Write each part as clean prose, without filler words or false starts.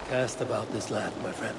Cast about this land, my friend.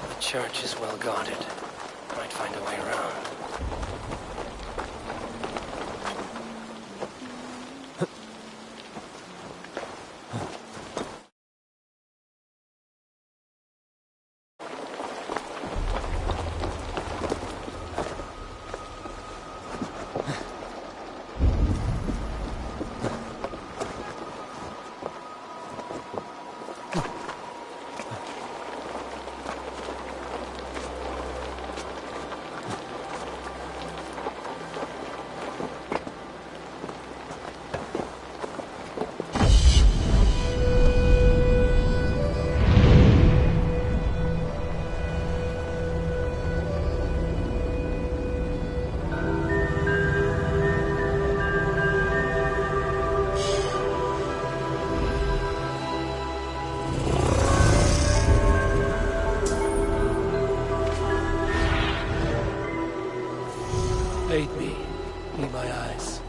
The church is well guarded. Might find a way around. Aid me. Meet my eyes.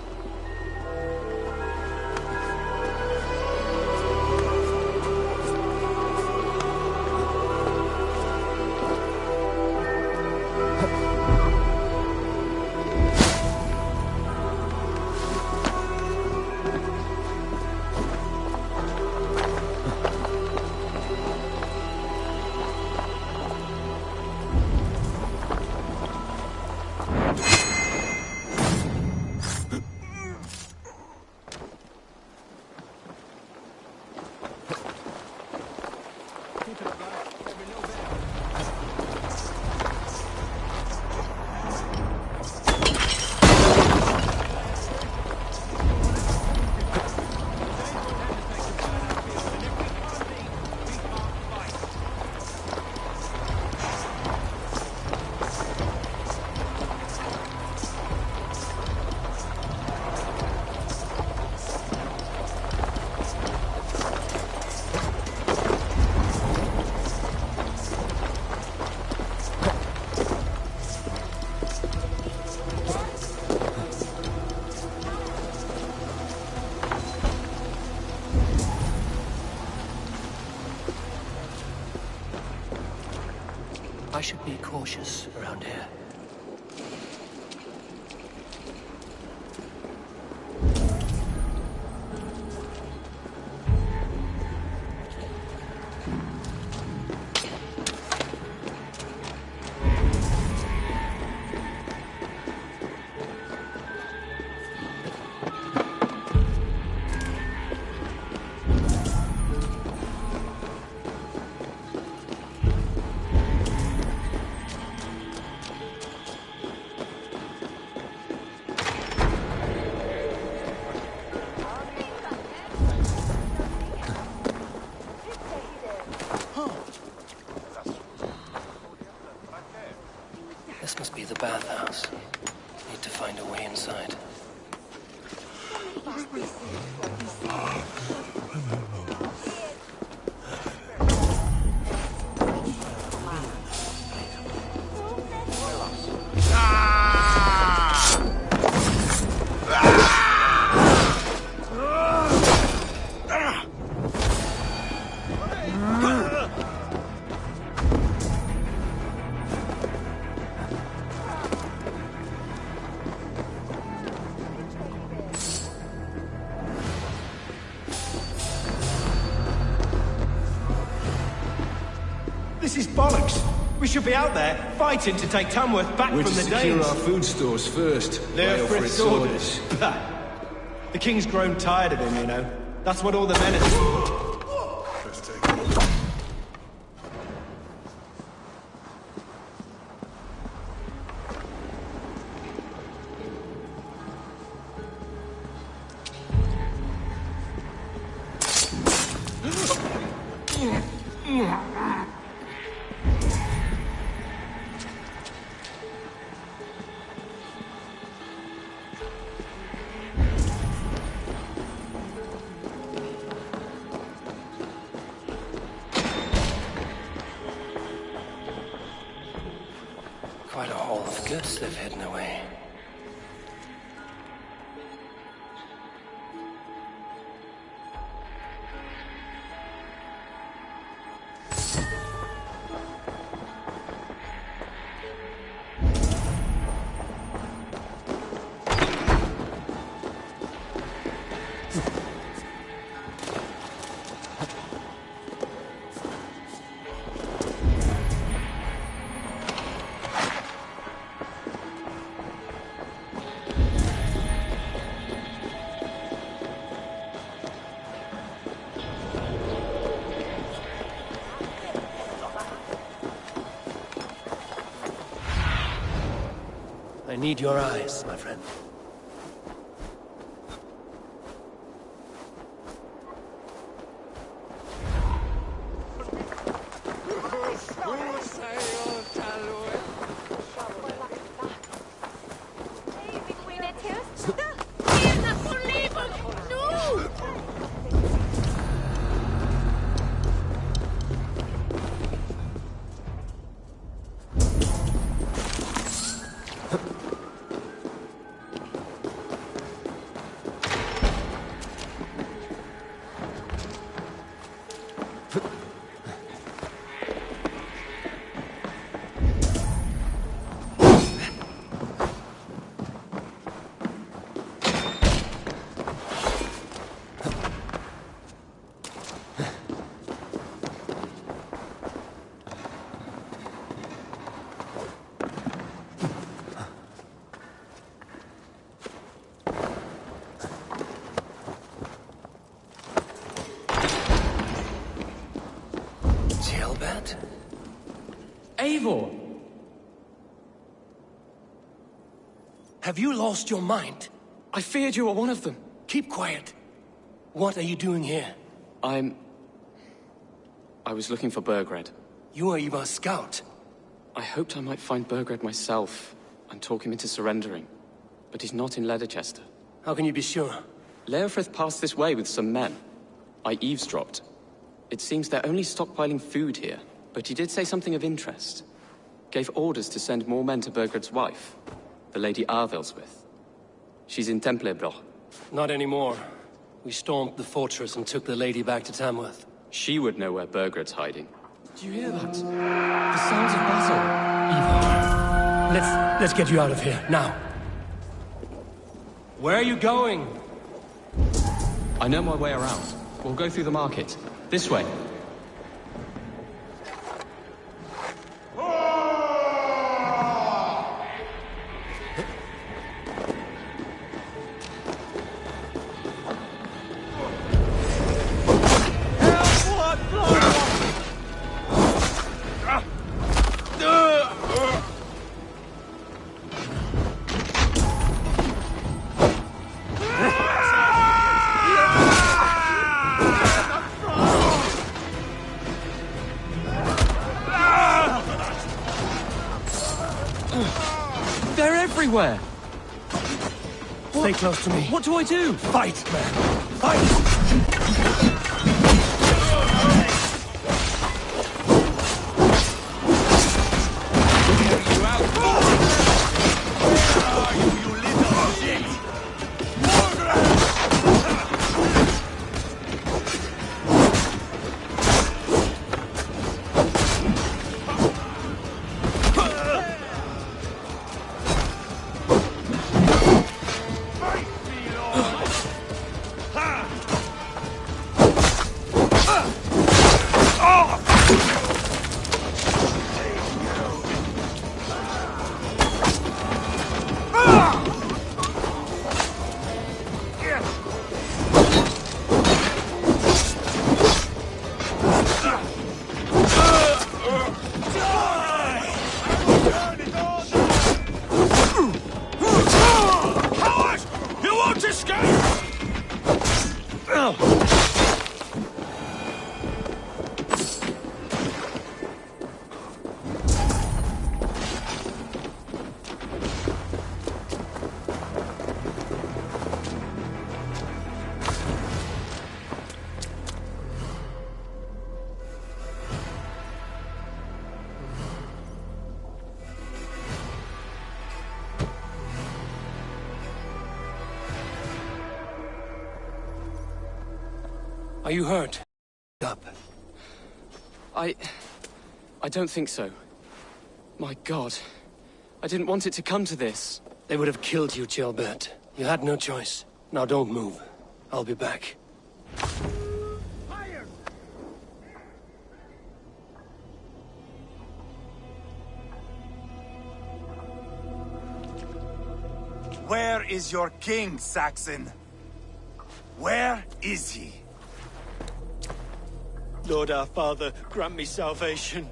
I should be cautious around here. inside. This is bollocks! We should be out there, fighting to take Tamworth back We're from to the secure Danes. our food stores first. Leofrith's orders. The king's grown tired of him, you know. That's what all the men are... Let's take a look. Quite a haul of goods they've hidden away. I need your eyes, my friend. Eivor! Have you lost your mind? I feared you were one of them. Keep quiet. What are you doing here? I was looking for Burgred. You are Ivar's scout. I hoped I might find Burgred myself and talk him into surrendering. But he's not in Leicester. How can you be sure? Leofrith passed this way with some men. I eavesdropped. It seems they're only stockpiling food here, but he did say something of interest. Gave orders to send more men to Burgred's wife, the Lady Arvelswith. She's in Templebloch. Not anymore. We stormed the fortress and took the lady back to Tamworth. She would know where Burgred's hiding. Do you hear that? The sounds of battle. Ivar, let's get you out of here, now. Where are you going? I know my way around. We'll go through the market. This way. They're everywhere! Stay close to me. What do I do? Fight, man. Fight! Are you hurt? Up. I don't think so. My God. I didn't want it to come to this. They would have killed you, Gilbert. You had no choice. Now don't move. I'll be back. Fire! Where is your king, Saxon? Where is he? Lord our Father, grant me salvation.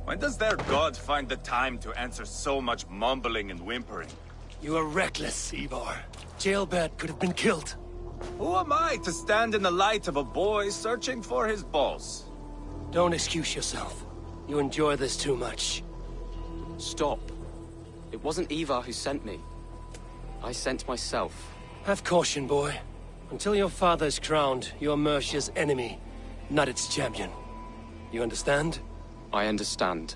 When does their god find the time to answer so much mumbling and whimpering? You are reckless, Ivar. Gilbert could have been killed. Who am I to stand in the light of a boy searching for his balls? Don't excuse yourself. You enjoy this too much. Stop. It wasn't Ivar who sent me. I sent myself. Have caution, boy. Until your father's crowned, you're Mercia's enemy, not its champion. You understand? I understand.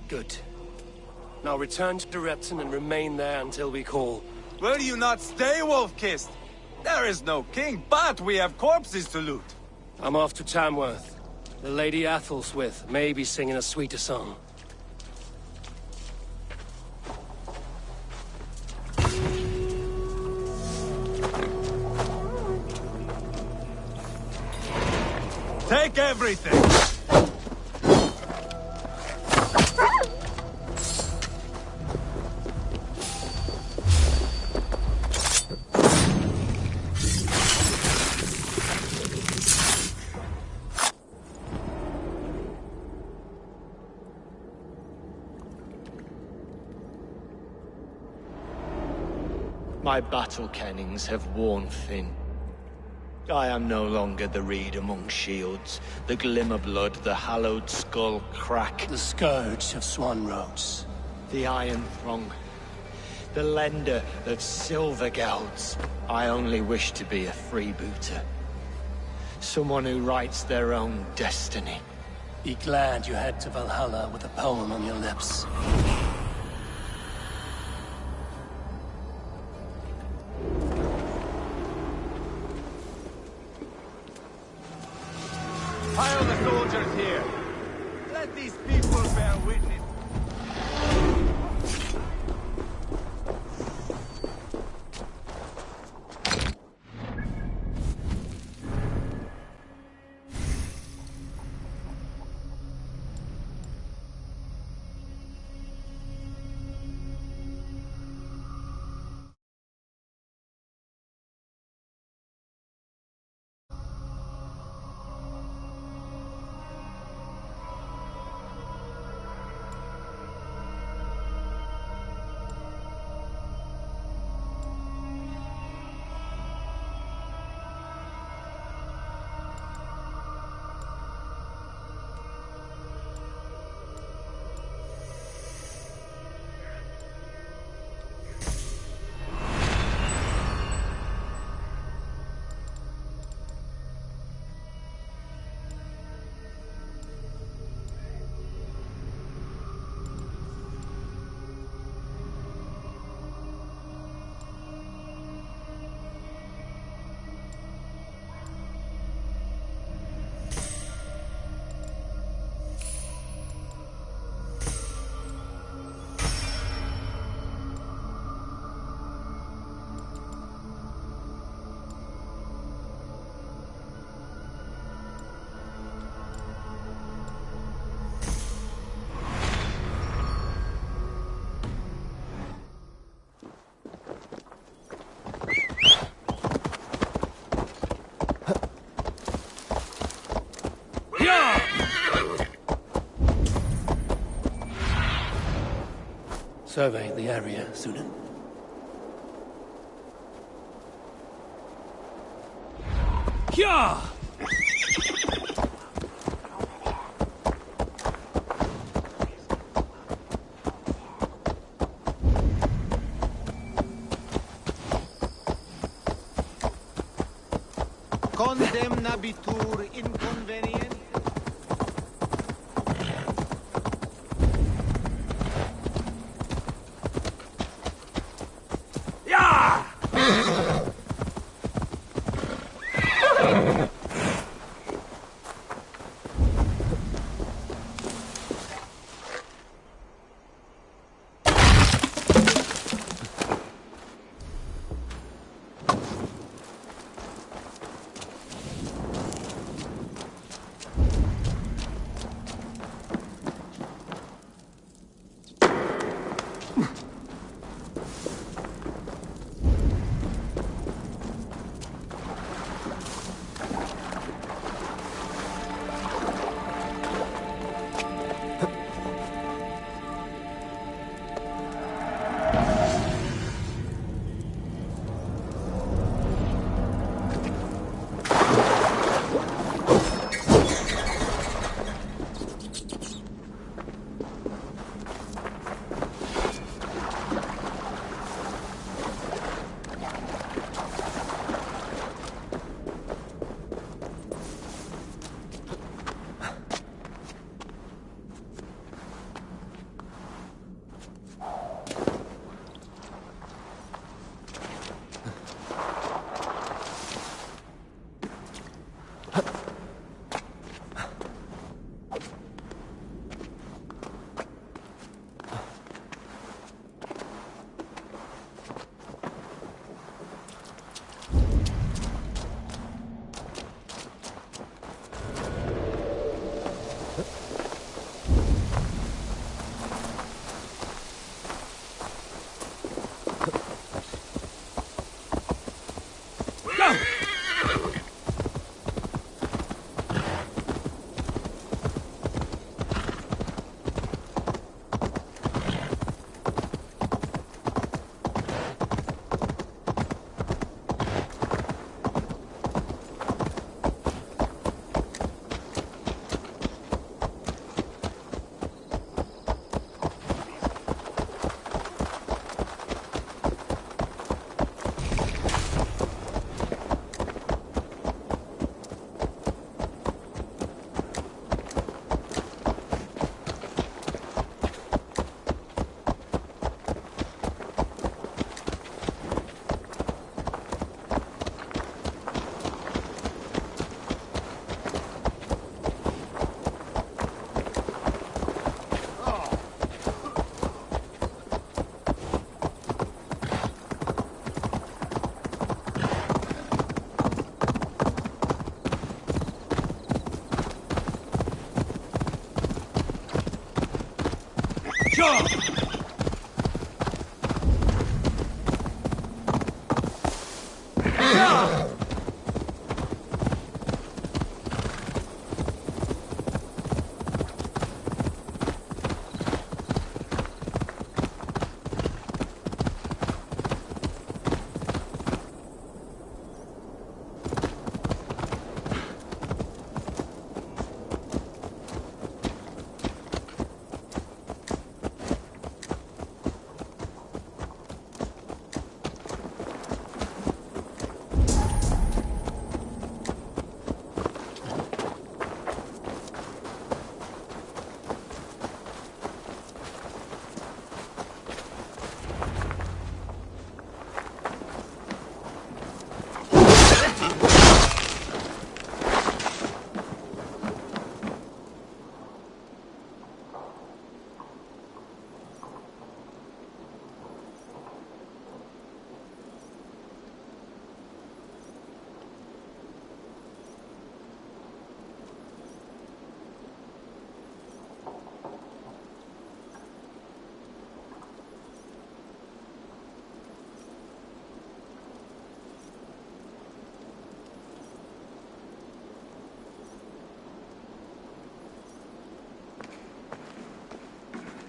Good. Now return to Repton and remain there until we call. Will you not stay, Wolf-Kissed? There is no king, but we have corpses to loot. I'm off to Tamworth. The Lady Athelstwith may be singing a sweeter song. Take everything! My battle kennings have worn thin. I am no longer the reed among shields, the glimmer blood, the hallowed skull crack, The scourge of Swan Roads. the iron throng, the lender of silver gelds. I only wish to be a freebooter. Someone who writes their own destiny. Be glad you head to Valhalla with a poem on your lips. Pile the soldiers here. Let these people bear witness. survey the area, Sunan. Kya! Condemnabitur inconvenient.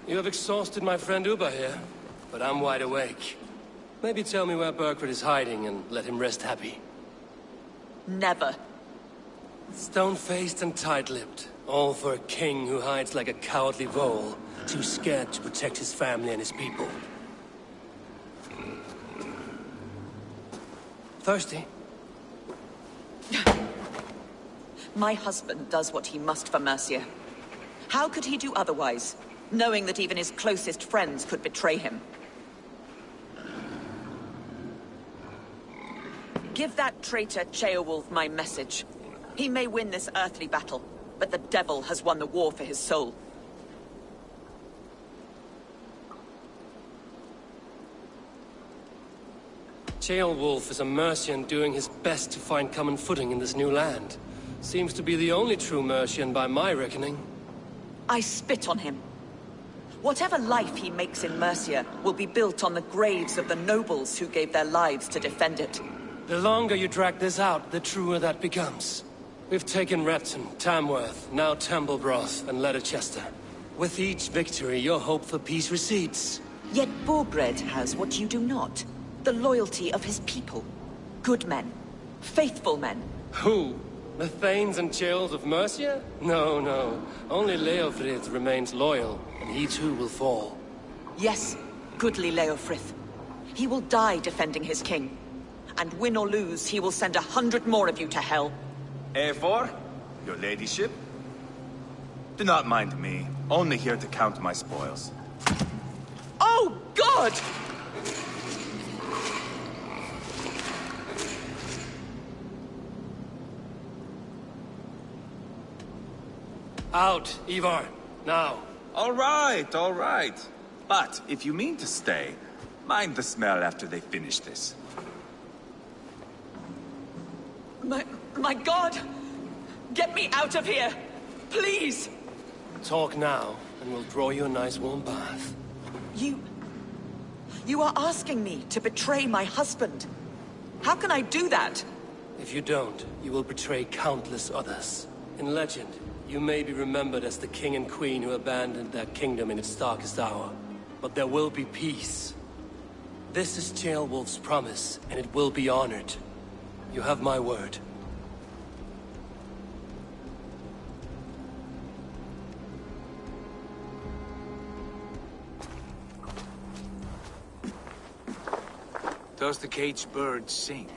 You have exhausted my friend Uba here. but I'm wide awake. Maybe tell me where Burkred is hiding and let him rest happy. Never. Stone-faced and tight-lipped. All for a king who hides like a cowardly vole, too scared to protect his family and his people. Thirsty? My husband does what he must for Mercia. How could he do otherwise, knowing that even his closest friends could betray him? Give that traitor Ceolwulf my message. He may win this earthly battle, but the devil has won the war for his soul. Ceolwulf is a Mercian doing his best to find common footing in this new land. Seems to be the only true Mercian by my reckoning. I spit on him. Whatever life he makes in Mercia will be built on the graves of the nobles who gave their lives to defend it. The longer you drag this out, the truer that becomes. We've taken Repton, Tamworth, now Temblebroth, and Leicester. With each victory, your hope for peace recedes. Yet Borgred has what you do not. The loyalty of his people. Good men. Faithful men. Who? The Thanes and Chills of Mercia? No, no. Only Leofrith remains loyal, and he too will fall. Yes, goodly Leofrith. He will die defending his king. And win or lose, he will send 100 more of you to hell. Eivor, your ladyship? Do not mind me. Only here to count my spoils. Oh, God! Out, Ivar. Now. All right, all right. But if you mean to stay, mind the smell after they finish this. My God! Get me out of here! Please! Talk now, and we'll draw you a nice warm bath. You are asking me to betray my husband. How can I do that? If you don't, you will betray countless others. In legend, you may be remembered as the king and queen who abandoned their kingdom in its darkest hour. But there will be peace. This is Ceolwulf's promise, and it will be honored. You have my word. Does the caged bird sing?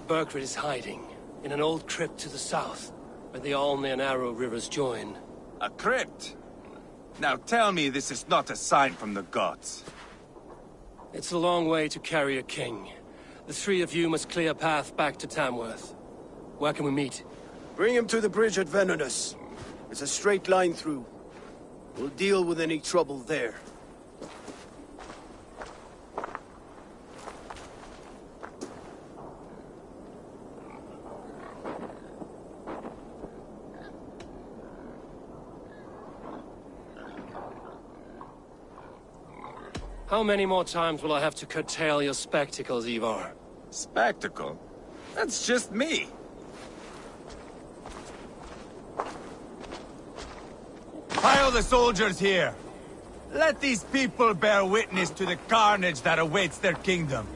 Burkred is hiding in an old crypt to the south, where the Alne and Arrow rivers join. A crypt? Now tell me this is not a sign from the gods. It's a long way to carry a king. The three of you must clear a path back to Tamworth. Where can we meet? Bring him to the bridge at Venonus. It's a straight line through. We'll deal with any trouble there. How many more times will I have to curtail your spectacles, Ivar? Spectacle? That's just me. Pile the soldiers here. Let these people bear witness to the carnage that awaits their kingdom.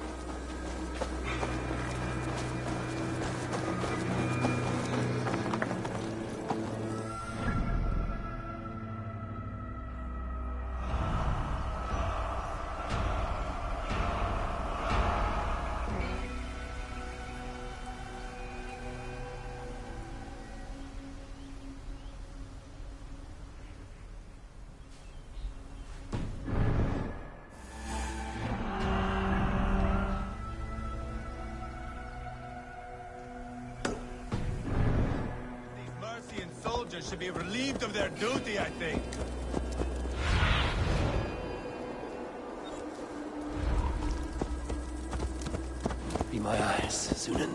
Should be relieved of their duty, I think. Be my eyes, Sunan.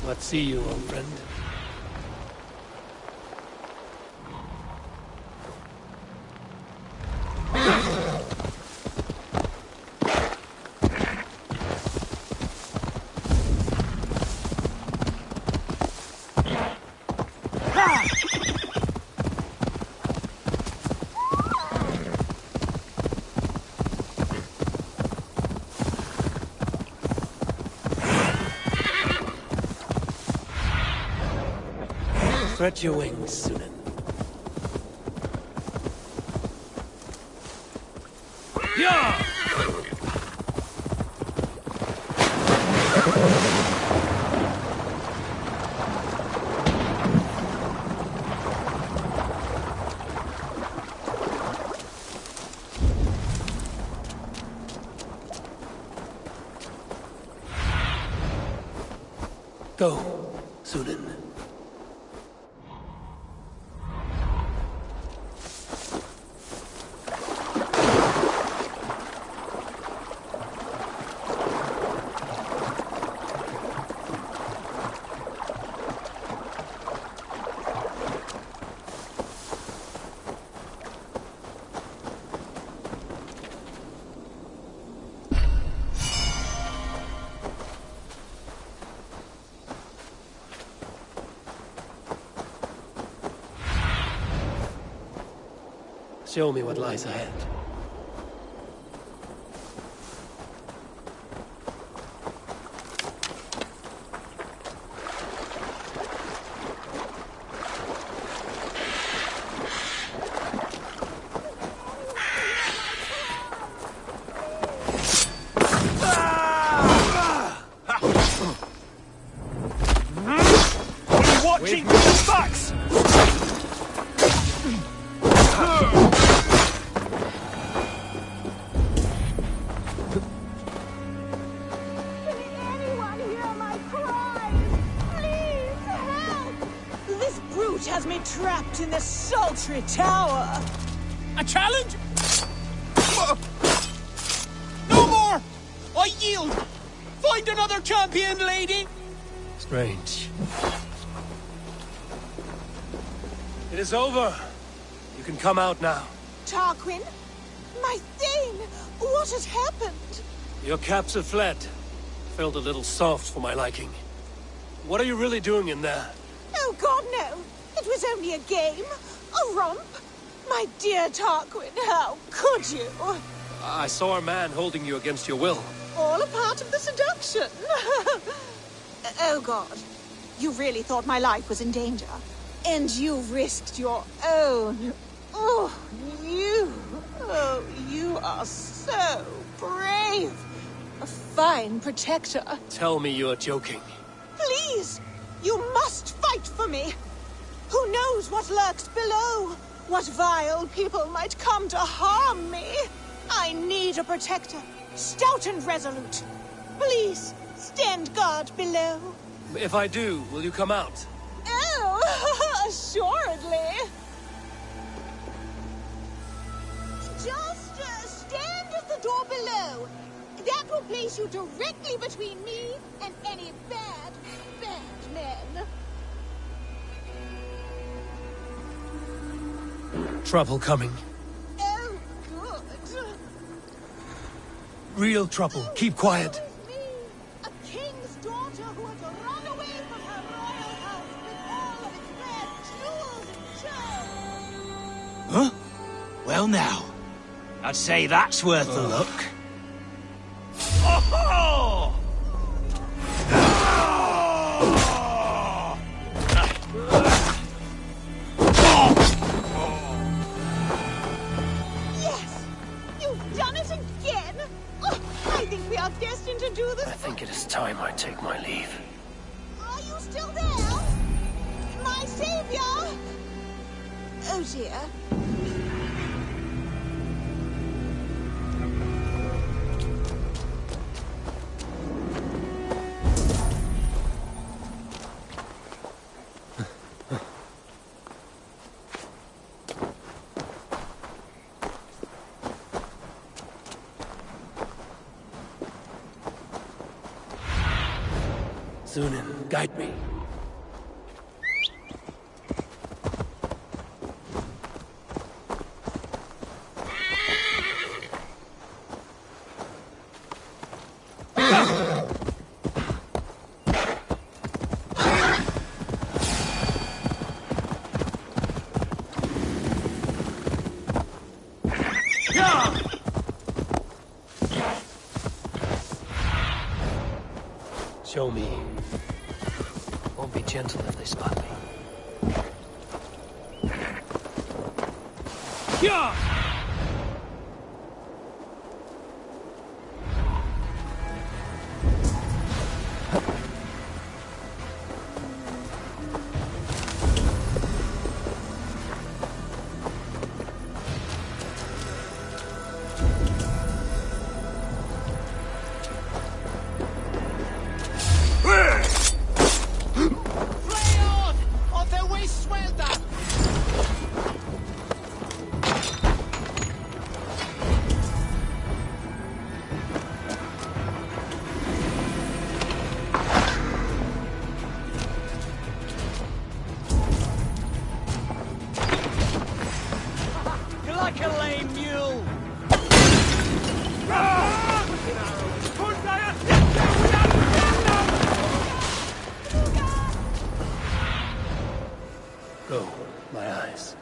What see you, old friend? Spread your wings, Sunan. Yeah! Go, Sunan. Show me what lies ahead. Watching for the fox! Anyone hear my cries? Please help! This brute has me trapped in this sultry tower. A challenge? No more! I yield! Find another champion, lady! Strange. It is over. You can come out now. Tarquin? My Thane! What has happened? Your captive fled. Felt a little soft for my liking. What are you really doing in there? Oh God, no! It was only a game. A romp. My dear Tarquin, how could you? I saw a man holding you against your will. All a part of the seduction. Oh God. You really thought my life was in danger. And you risked your own. Oh, you are so brave. A fine protector. Tell me you're joking. Please, you must fight for me. Who knows what lurks below? What vile people might come to harm me? I need a protector, stout and resolute. Please, stand guard below. If I do, will you come out? Oh, assuredly. Just stand at the door below. That will place you directly between me and any bad men. Trouble coming. Oh, good. Real trouble. Keep quiet. Who is me? A king's daughter who has run away from her royal house with all of its rare jewels and Huh? Well now, I'd say that's worth a look. Oh! Yes! You've done it again! Oh, I think we are destined to do this. I think it is time I take my leave. Are you still there? My savior! Oh dear. Zunin, guide me. Show me. Won't be gentle if they spot me. Yeah! Like a lame mule. Go, my eyes.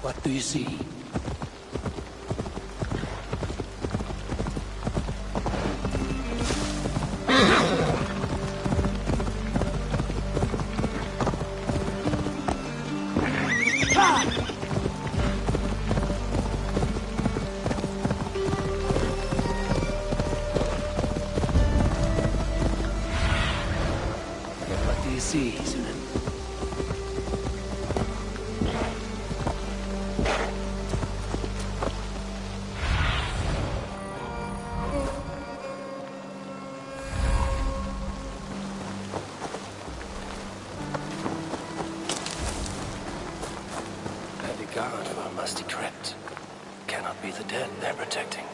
What do you see? What do you see, Sunan? Heavy guard for a musty crypt. Cannot be the dead they're protecting.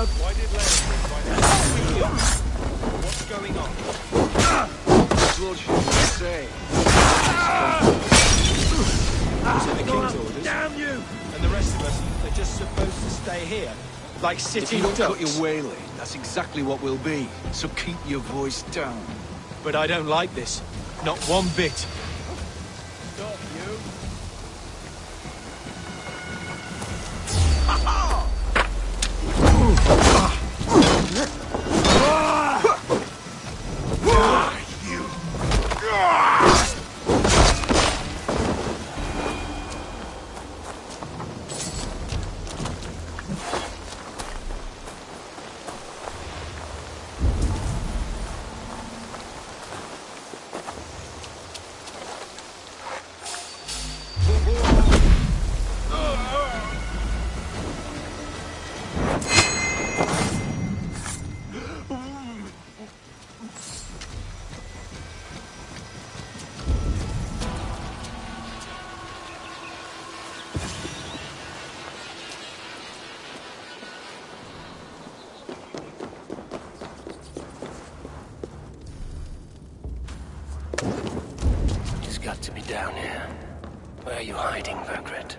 Why did Leonard bring by that? What's going on? Lordship, say. Was it the King's orders? Damn you! And the rest of us are just supposed to stay here? Like If city you don't cut ducks? your wailing, that's exactly what we'll be. So keep your voice down. But I don't like this. Not one bit. Stop you! got to be down here. Where are you hiding, Vergrit?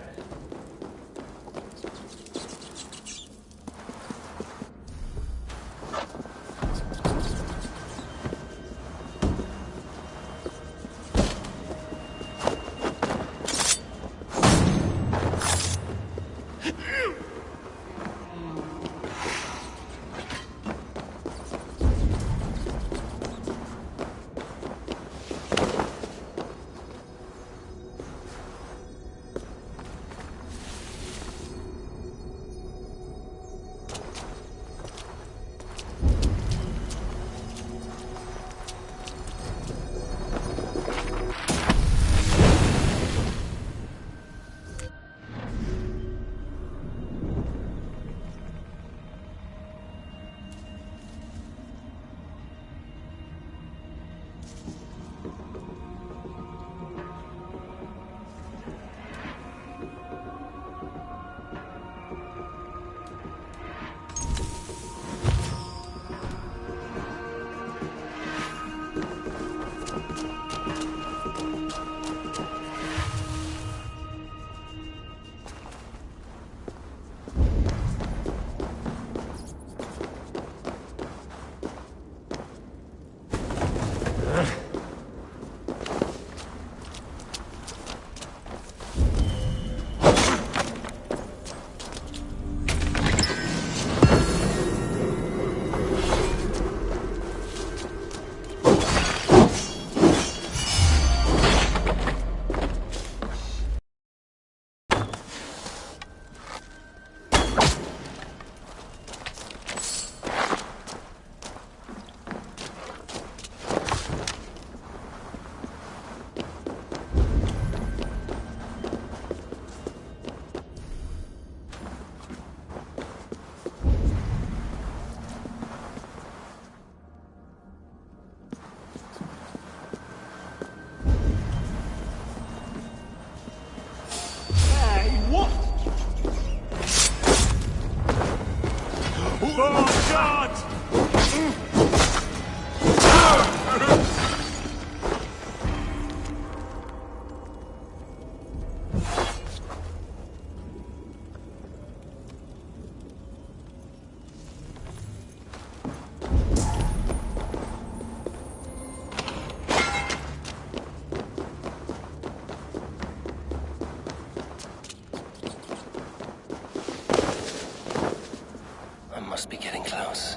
Must be getting close.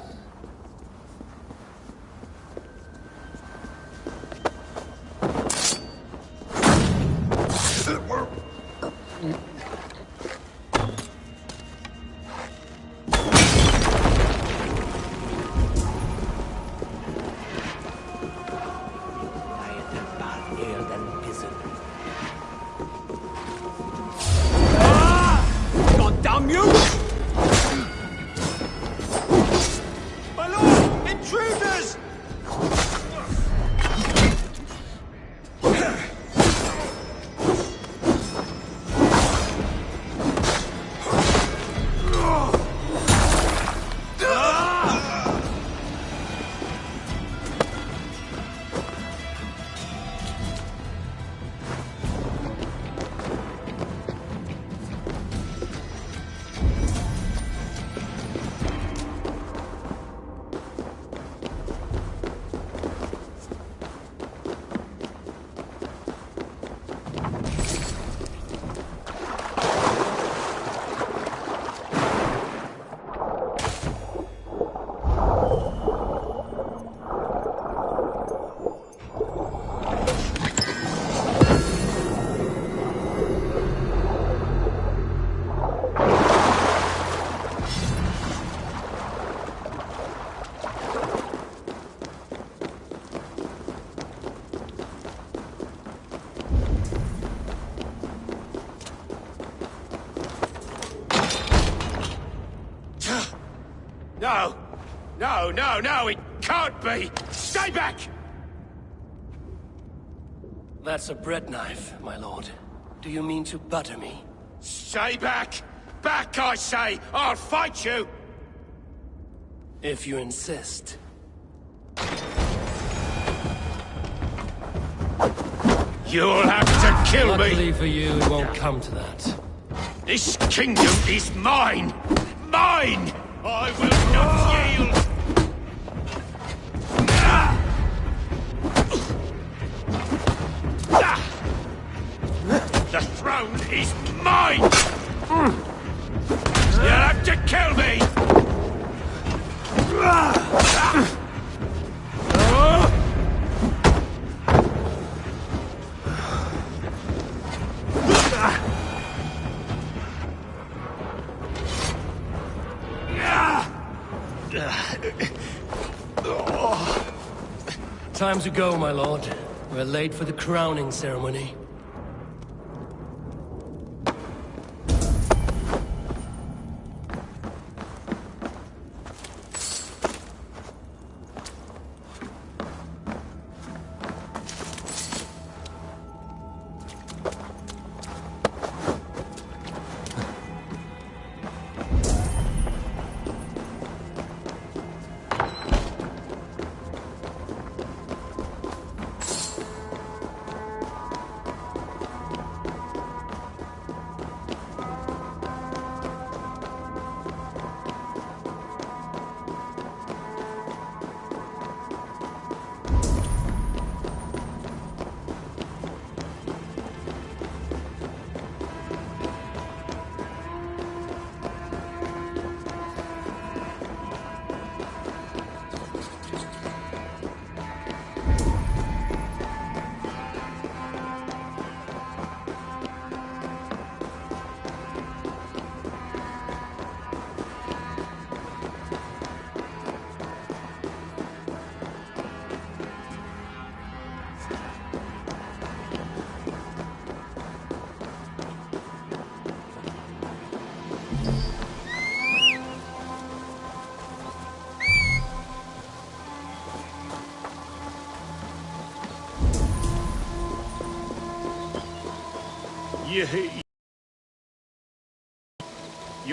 God damn you! Intruders! No! No, no, no! It can't be! Stay back! That's a bread knife, my lord. Do you mean to butter me? Stay back! Back, I say! I'll fight you! If you insist. You'll have to kill me! Luckily for you, it won't come to that. This kingdom is mine! Mine! I will not yield! The throne is mine! You'll have to kill me! Time to go, my lord. We're late for the crowning ceremony.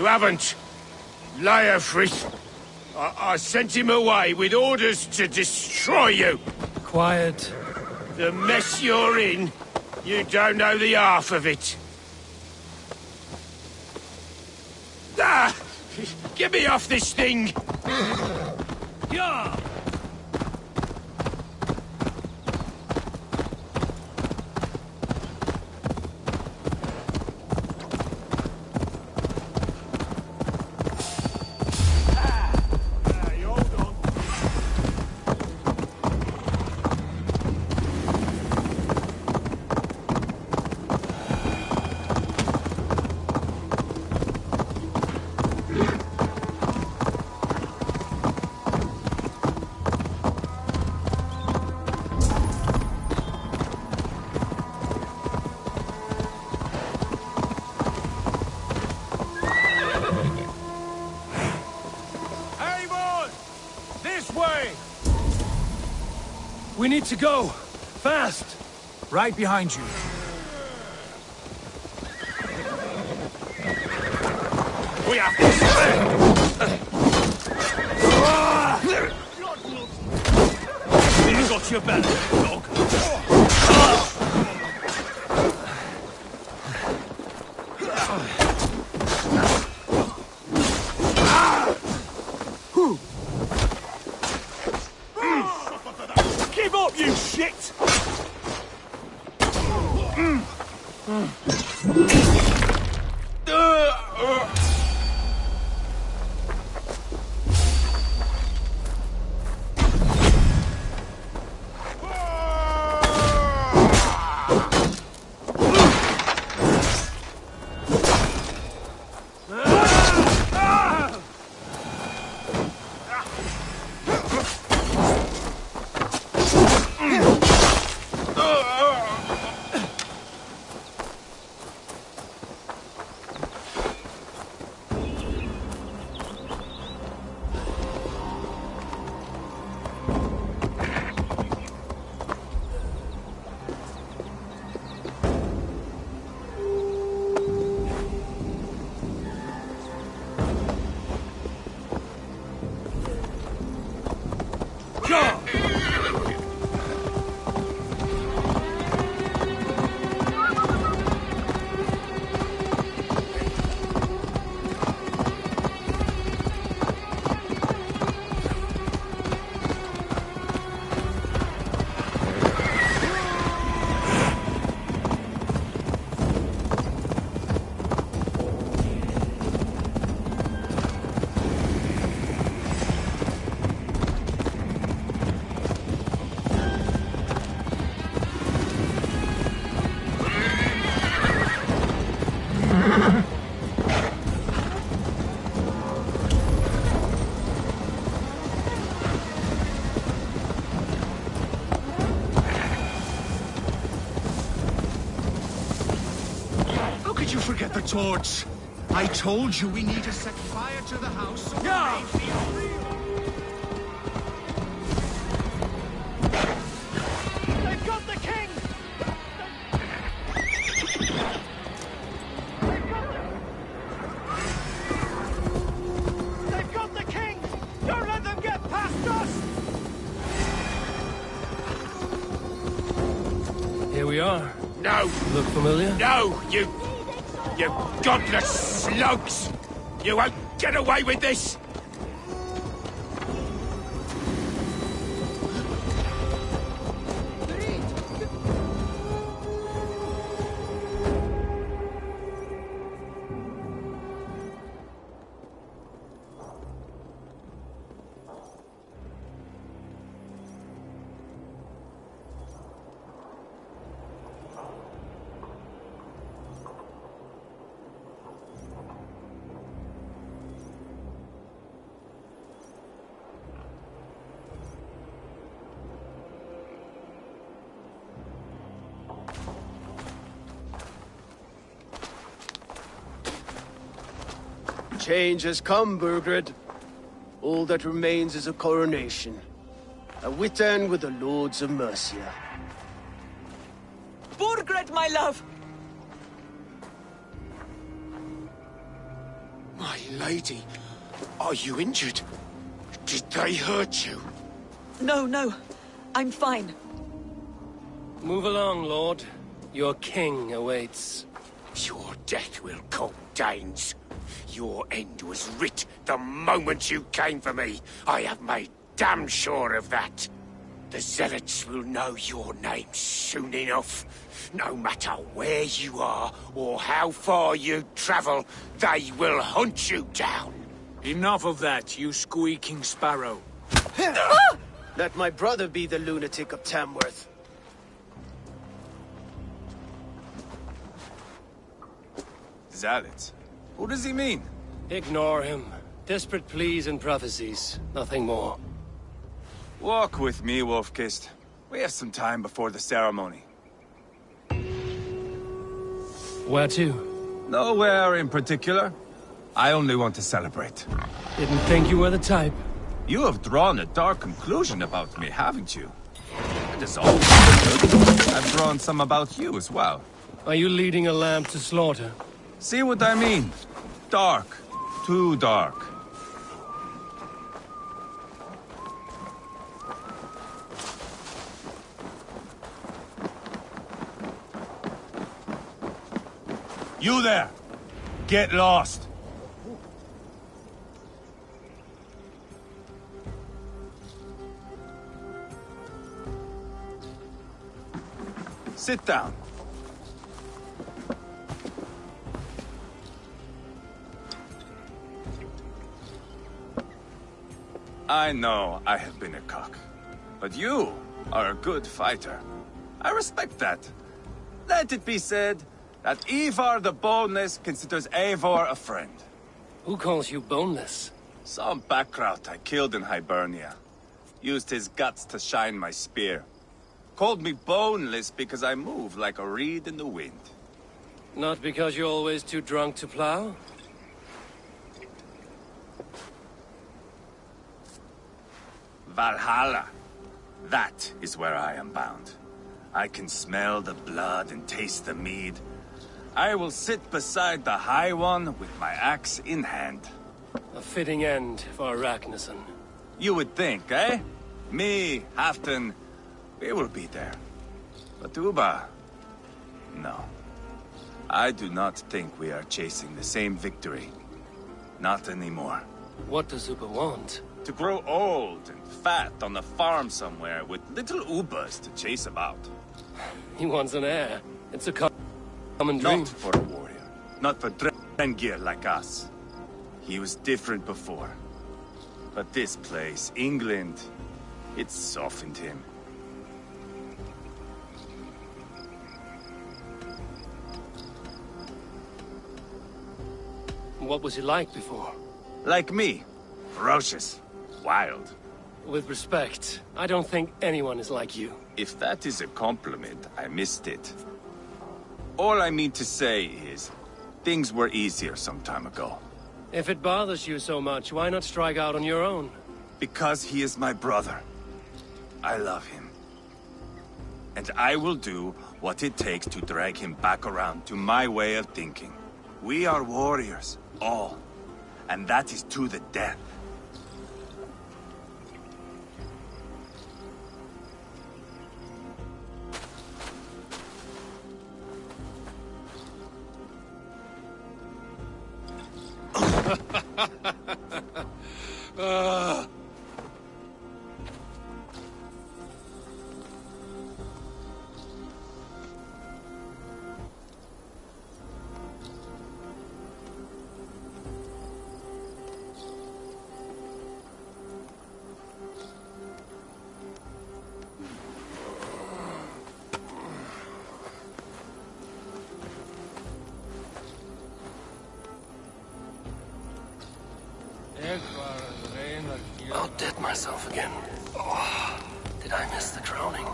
You haven't. Leofrith. I sent him away with orders to destroy you. Quiet. The mess you're in, you don't know the half of it. Ah! Get me off this thing! Yeah! We need to go! Fast! Right behind you. We have to He's got your belly, dog. Give up, you shit! forget the torch. I told you we need to set fire to the house so yeah. We may feel real. They've got the king! They've got the king! Don't let them get past us! Here we are. No! Look familiar? No, you godless slugs! You won't get away with this! Change has come, Burgred. All that remains is a coronation. A Witan with the Lords of Mercia. Burgred, my love! My lady, are you injured? Did they hurt you? No, no. I'm fine. Move along, Lord. Your king awaits. Your death will come, Danes. Your end was writ the moment you came for me. I have made damn sure of that. The Zealots will know your name soon enough. No matter where you are or how far you travel, they will hunt you down. Enough of that, you squeaking sparrow. Let my brother be the lunatic of Tamworth. Zealots? Who does he mean? Ignore him. Desperate pleas and prophecies. Nothing more. Walk with me, Wolf-Kissed. We have some time before the ceremony. Where to? Nowhere in particular. I only want to celebrate. Didn't think you were the type. You have drawn a dark conclusion about me, haven't you? It is all good. I've drawn some about you as well. Are you leading a lamb to slaughter? See what I mean? Dark. Too dark. You there! Get lost! Sit down. I know I have been a cock, but you are a good fighter. I respect that. Let it be said that Ivar the Boneless considers Eivor a friend. Who calls you boneless? Some backrout I killed in Hibernia. Used his guts to shine my spear. Called me boneless because I move like a reed in the wind. Not because you're always too drunk to plow? Valhalla. That is where I am bound. I can smell the blood and taste the mead. I will sit beside the High One with my axe in hand. A fitting end for Ragnarsson. You would think, eh? Me, Halfdan, we will be there. But Uba... no. I do not think we are chasing the same victory. Not anymore. What does Uba want? To grow old and fat on a farm somewhere with little Ubas to chase about. He wants an heir. It's a common dream. Not for a warrior. Not for Drengir like us. He was different before. But this place, England, it softened him. What was he like before? Like me. Ferocious. Wild. With respect, I don't think anyone is like you. If that is a compliment, I missed it. All I mean to say is, Things were easier some time ago. If it bothers you so much, why not strike out on your own? Because he is my brother. I love him. And I will do what it takes to drag him back around to my way of thinking. We are warriors, all. And that is to the death. I'll dead myself again. Oh, did I miss the drowning?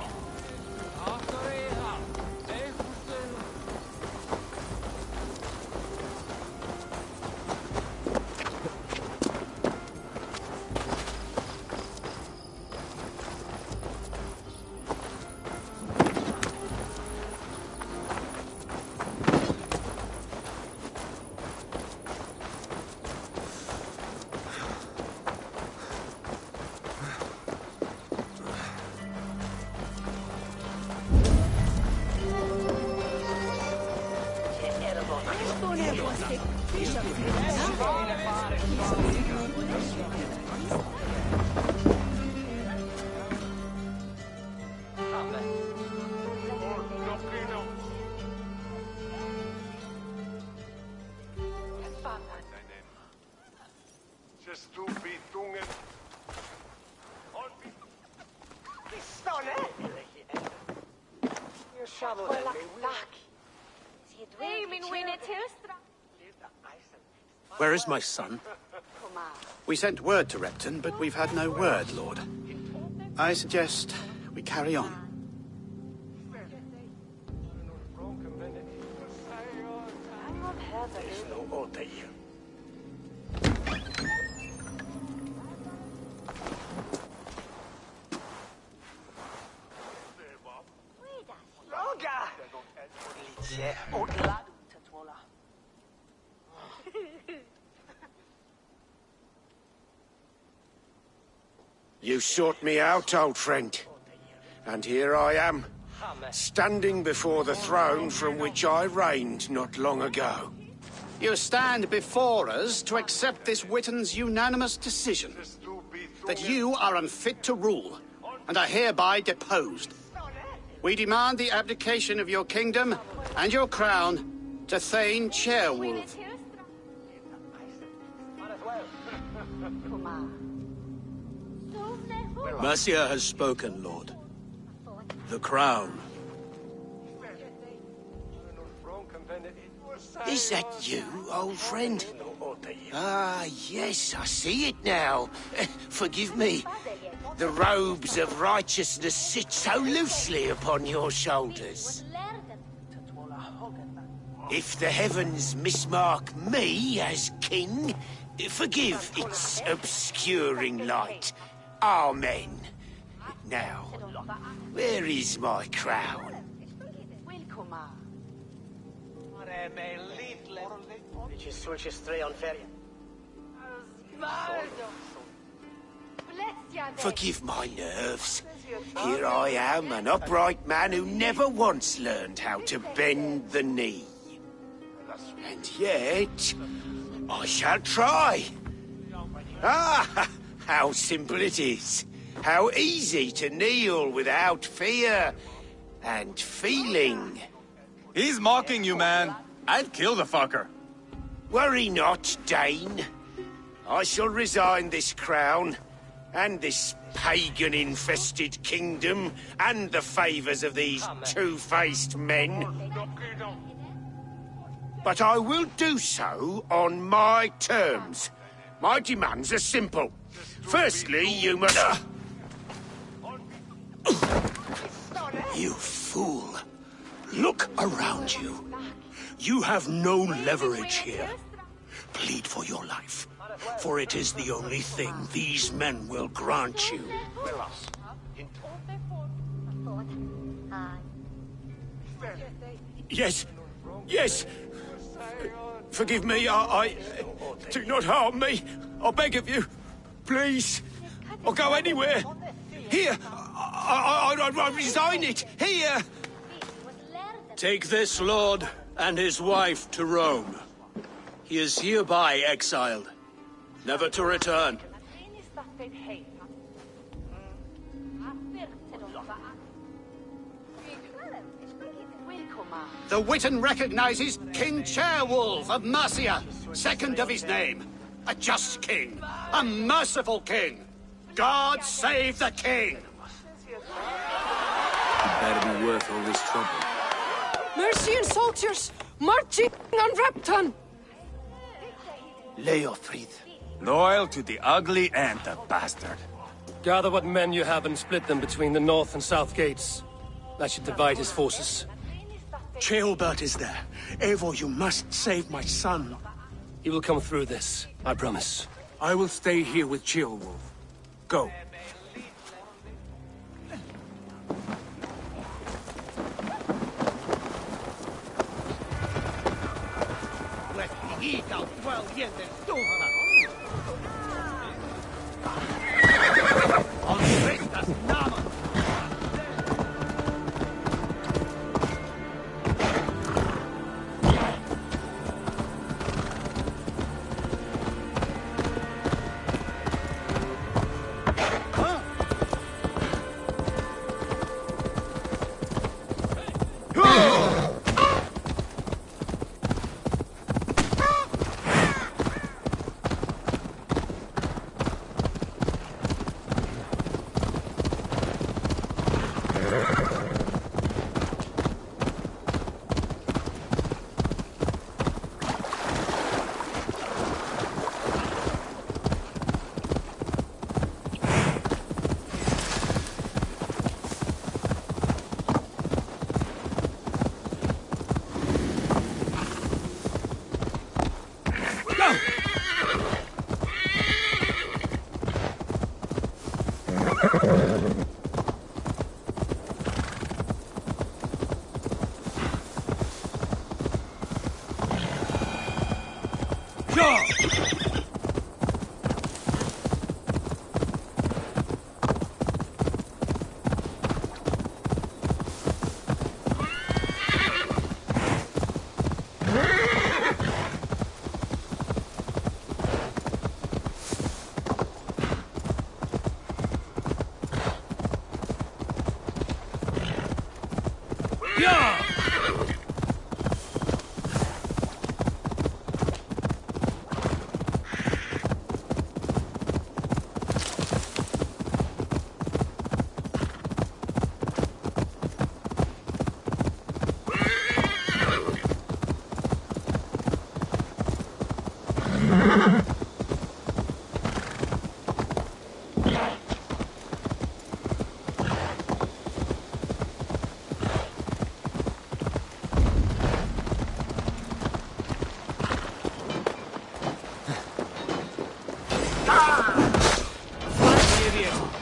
Where is my son? We sent word to Repton, but we've had no word, Lord. I suggest we carry on. You sought me out, old friend. And here I am, standing before the throne from which I reigned not long ago. You stand before us to accept this Witten's unanimous decision that you are unfit to rule and are hereby deposed. We demand the abdication of your kingdom and your crown to Thane Chairwolf. Mercia has spoken, Lord. The crown. Is that you, old friend? Ah, yes, I see it now. Forgive me. The robes of righteousness sit so loosely upon your shoulders. If the heavens mismark me as king, forgive its obscuring light. Amen. Now, where is my crown? Forgive my nerves. Here I am, an upright man who never once learned how to bend the knee. And yet, I shall try. Ah, how simple it is. How easy to kneel without fear and feeling. He's mocking you, man. I'd kill the fucker. Worry not, Dane. I shall resign this crown, and this pagan-infested kingdom, and the favours of these two-faced men. But I will do so on my terms. My demands are simple. Firstly, you must... You fool. Look around you. You have no leverage here. Plead for your life, for it is the only thing these men will grant you. Yes, yes. Forgive me, I do not harm me. I beg of you. Please. I'll go anywhere. Here. I resign it. Here. Take this lord and his wife to Rome. He is hereby exiled, never to return. The Witan recognizes King Ceolwulf of Mercia, second of his name. A just king, a merciful king. God save the king! Better be worth all this trouble. Mercian soldiers, marching on Repton! Leofrid. Loyal to the ugly and the bastard. Gather what men you have and split them between the north and south gates. That should divide his forces. Ceolbert is there. Eivor, you must save my son. He will come through this, I promise. I will stay here with Ceolwulf. Go.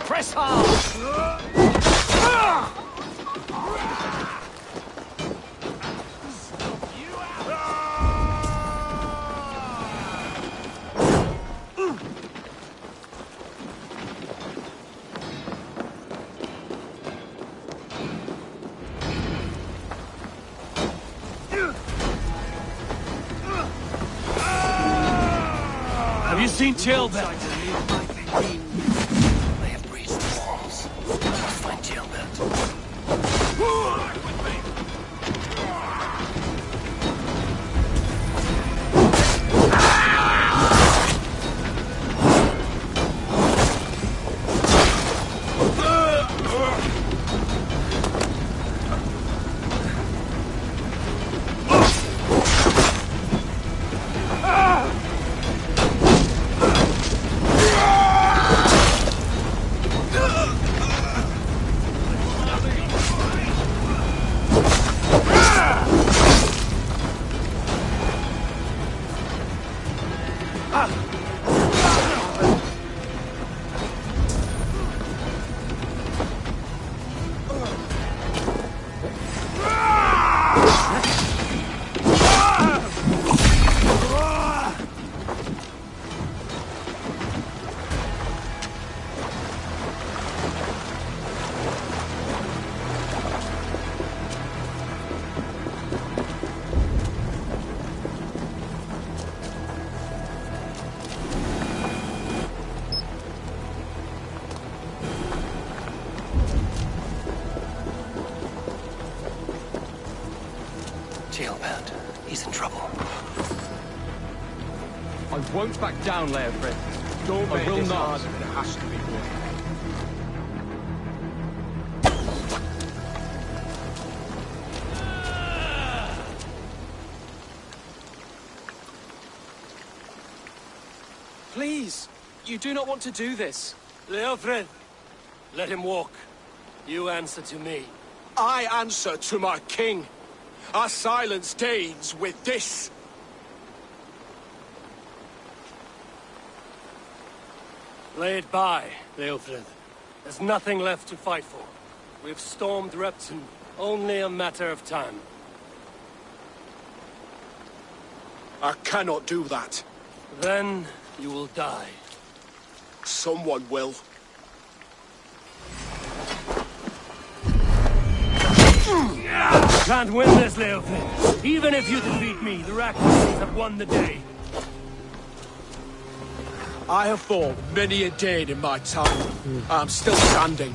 Press hard! Have you seen Ceolbert? They have breached the walls. I must find Ceolbert. Jailbound. He's in trouble. I won't back down, Leofrid. Don't I make will this not. harder than it has to be, boy. Please, you do not want to do this. Leofrid, let him walk. You answer to me. I answer to my king. I silence Danes with this. Lay it by, Leofrid. There's nothing left to fight for. We've stormed Repton. Only a matter of time. I cannot do that. Then you will die. Someone will. Can't win this, Leofrid. Even if you defeat me, the Raknians have won the day. I have fought many a Dane in my time. I'm still standing.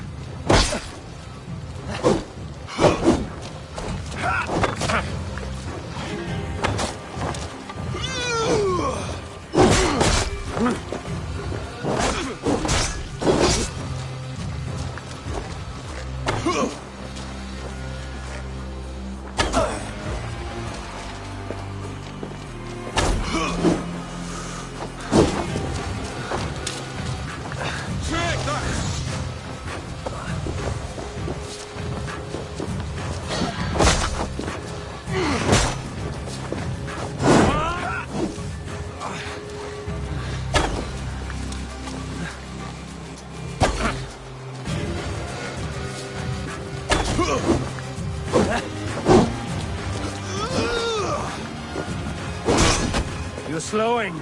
You're slowing.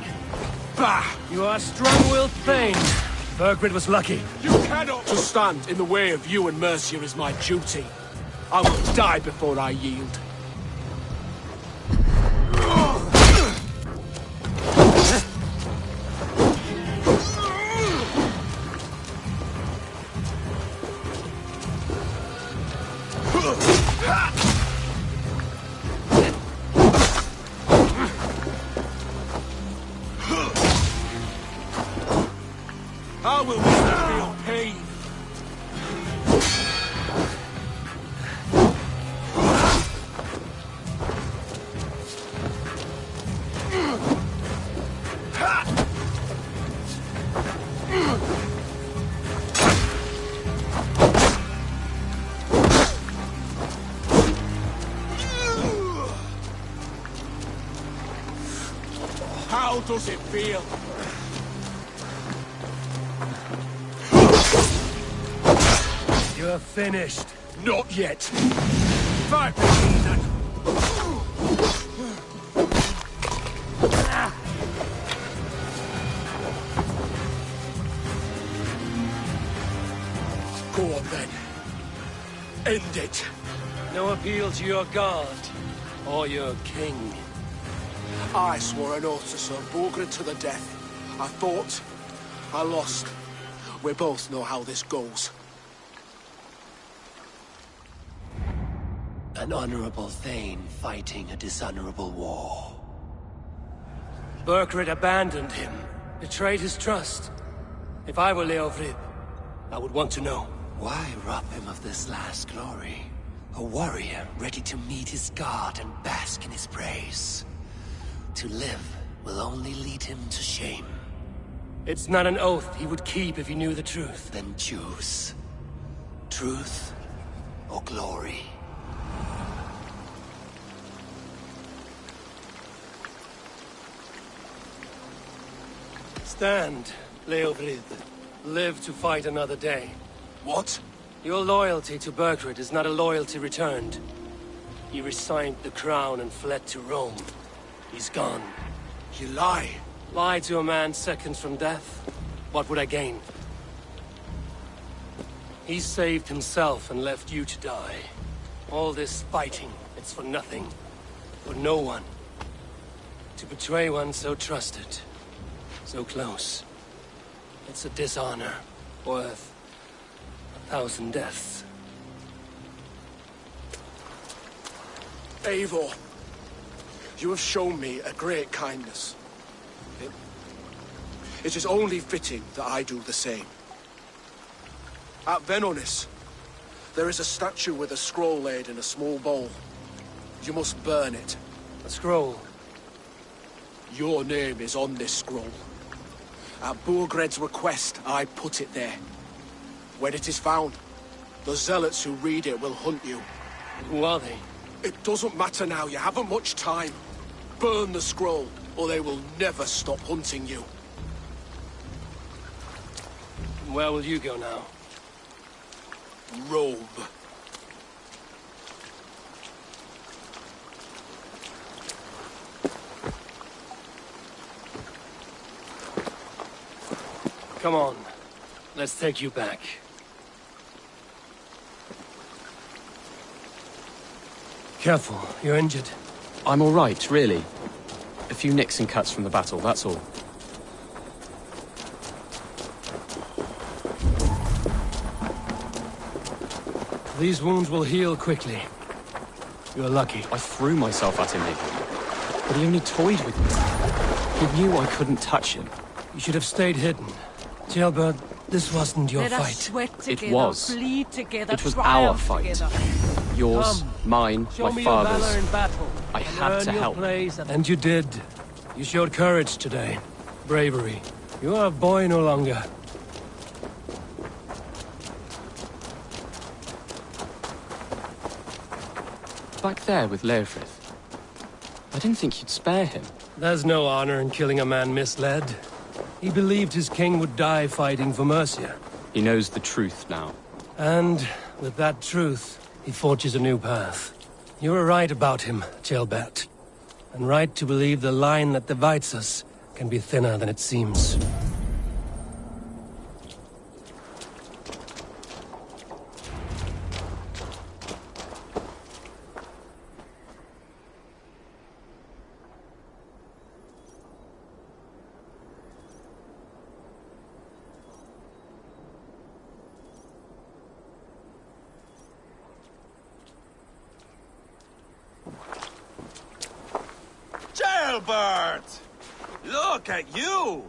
Bah! You are strong-willed thane. Burgred was lucky. You cannot! To stand in the way of you and Mercia is my duty. I will die before I yield. How will we feel pain? How does it feel? You're finished. Not yet. Fight with me, then. Go on, then. End it. No appeal to your god or your king. I swore an oath to serve Borgred to the death. I fought. I lost. We both know how this goes. An honorable thane fighting a dishonorable war. Burgred abandoned him, betrayed his trust. If I were Leofrid, I would want to know. Why rob him of this last glory? A warrior ready to meet his god and bask in his praise. To live will only lead him to shame. It's not an oath he would keep if he knew the truth. Then choose. Truth or glory. Stand, Leofrid. Live to fight another day. What? Your loyalty to Burgred is not a loyalty returned. He resigned the crown and fled to Rome. He's gone. You lie. Lie to a man seconds from death? What would I gain? He saved himself and left you to die. All this fighting, it's for nothing. For no one. To betray one so trusted, so close. It's a dishonor worth 1,000 deaths. Eivor, you have shown me a great kindness. It is only fitting that I do the same. At Venonis, there is a statue with a scroll laid in a small bowl. You must burn it. A scroll? Your name is on this scroll. At Burgred's request, I put it there. When it is found, the zealots who read it will hunt you. Who are they? It doesn't matter now, you haven't much time. Burn the scroll, or they will never stop hunting you. Where will you go now? Rome. Come on. Let's take you back. Careful, you're injured. I'm all right, really. A few nicks and cuts from the battle, that's all. These wounds will heal quickly. You're lucky. I threw myself at him, Nathan. But he only toyed with me. He knew I couldn't touch him. You should have stayed hidden. Jailbird, this wasn't your Let fight. us sweat together, It was. bleed together, It was our triumph fight. together. Yours, Come, mine, show my me your valor father's. in battle. I and had earn to your help. place, and you did. You showed courage today. Bravery. You are a boy no longer. Back there with Leofrith. I didn't think you'd spare him. There's no honor in killing a man misled. He believed his king would die fighting for Mercia. He knows the truth now. And with that truth, he forges a new path. You were right about him, Jailbert. And right to believe the line that divides us can be thinner than it seems. Jailbird! Look at you!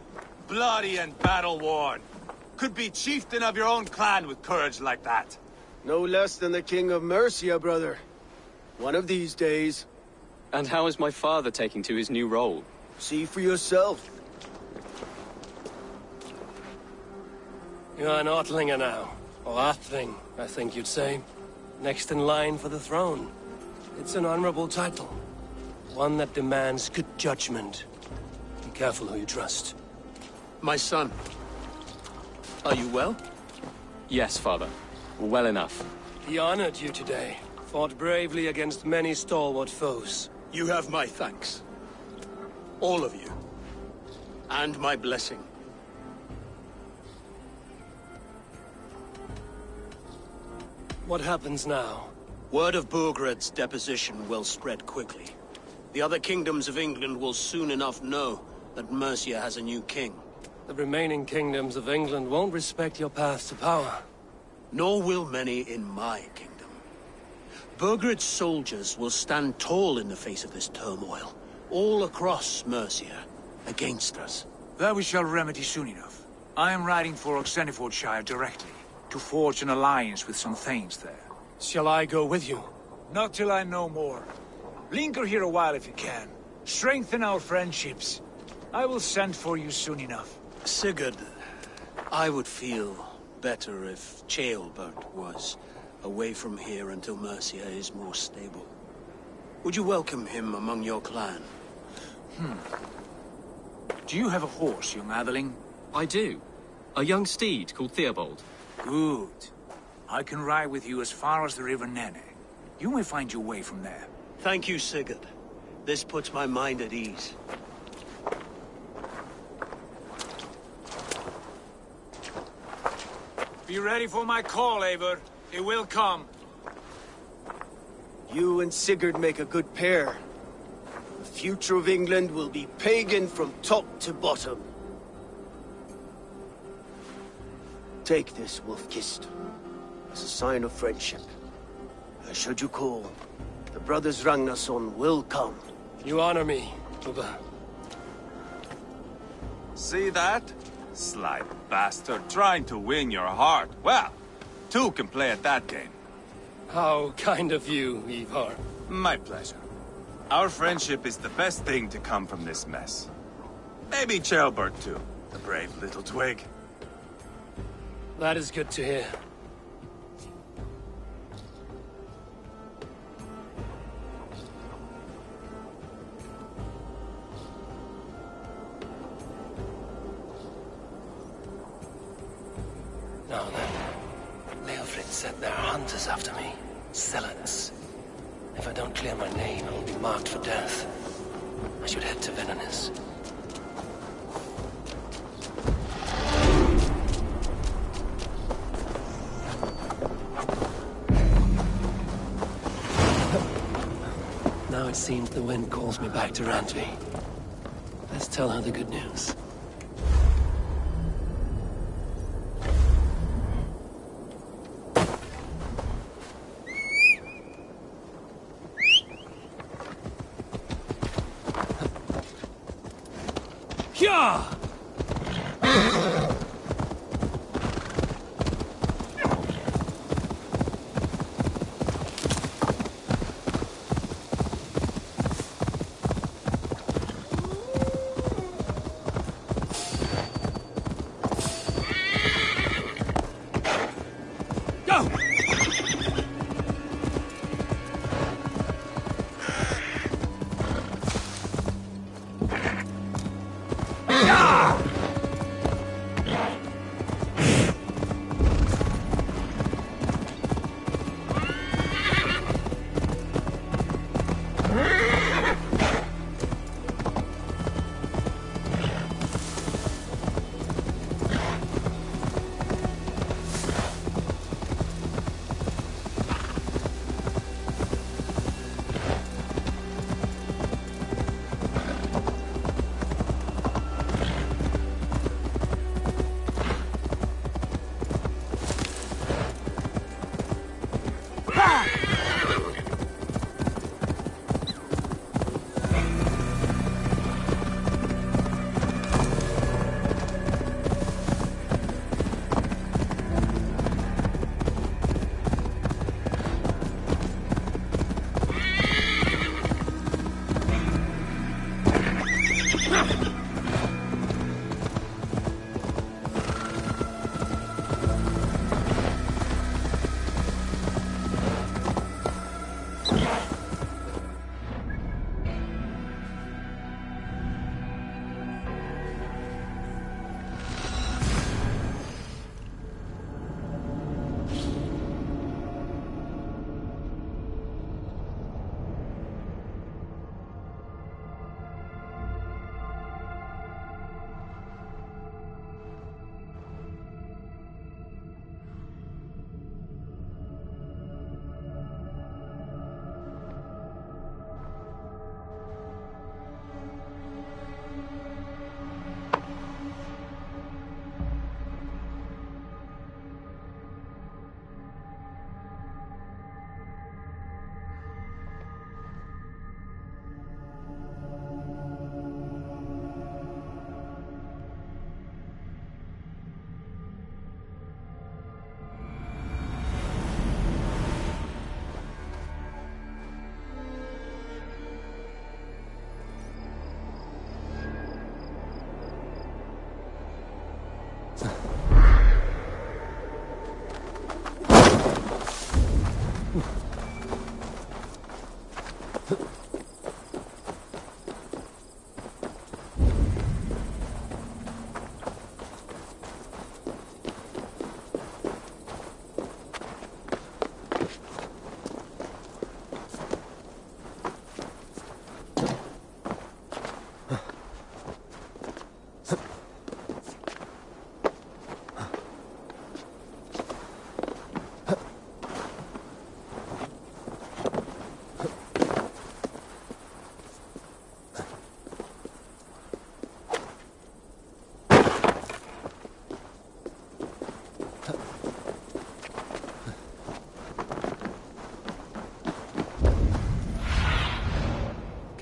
Bloody and battle-worn. Could be chieftain of your own clan with courage like that. No less than the king of Mercia, brother. One of these days. And how is my father taking to his new role? See for yourself. You're an Ortlinger now. Or Athling, I think you'd say. Next in line for the throne. It's an honorable title. One that demands good judgment. Be careful who you trust. My son. Are you well? Yes, father. Well enough. He honored you today. Fought bravely against many stalwart foes. You have my thanks. All of you. And my blessing. What happens now? Word of Burgred's deposition will spread quickly. The other kingdoms of England will soon enough know that Mercia has a new king. The remaining kingdoms of England won't respect your path to power. Nor will many in my kingdom. Burgred's soldiers will stand tall in the face of this turmoil, all across Mercia, against us. That we shall remedy soon enough. I am riding for Oxenfordshire directly, to forge an alliance with some thanes there. Shall I go with you? Not till I know more. Linger here a while if you can. Strengthen our friendships. I will send for you soon enough. Sigurd, I would feel better if Ceolbert was away from here until Mercia is more stable. Would you welcome him among your clan? Do you have a horse, young Atheling? I do. A young steed called Theobald. Good. I can ride with you as far as the River Nene. You may find your way from there. Thank you, Sigurd. This puts my mind at ease. Be ready for my call, Eivor. It will come. You and Sigurd make a good pair. The future of England will be pagan from top to bottom. Take this, Wolf-Kissed, as a sign of friendship. And should you call, the brothers Ragnarsson will come. You honor me, Ubba. See that? Sly bastard, trying to win your heart. Well, two can play at that game. How kind of you, Ivar. My pleasure. Our friendship is the best thing to come from this mess. Maybe Ceolbert too, the brave little twig. That is good to hear. Now then, Leofrid said there are hunters after me. Zealots. If I don't clear my name, I will be marked for death. I should head to Villanis. Now it seems the wind calls me back to Randvi. Let's tell her the good news. Yeah!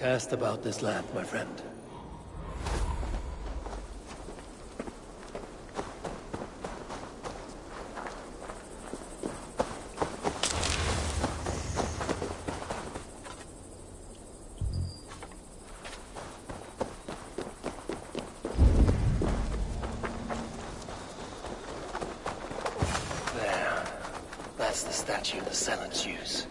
Cast about this land, my friend. There. That's the statue the Zealots use.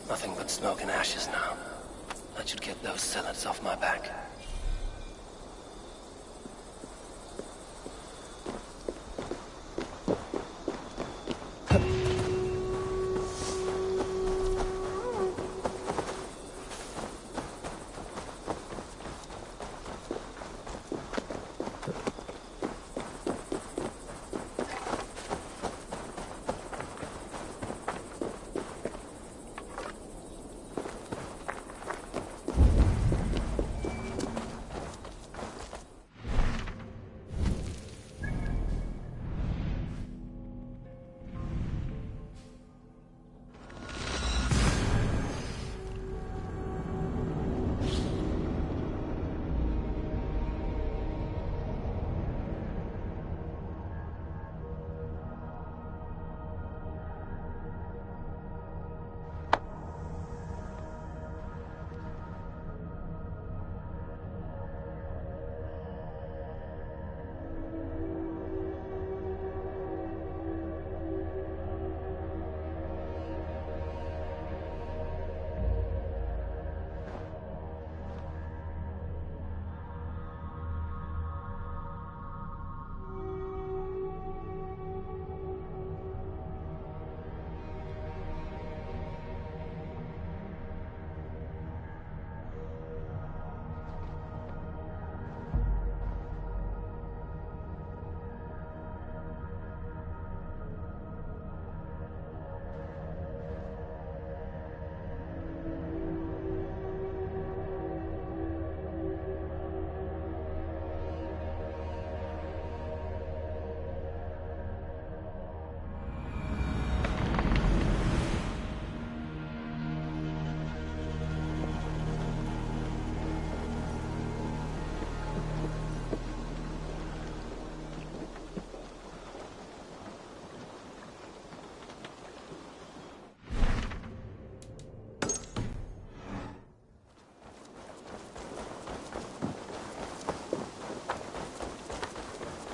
Nothing but smoke and ashes now. That should get those zealots off my back.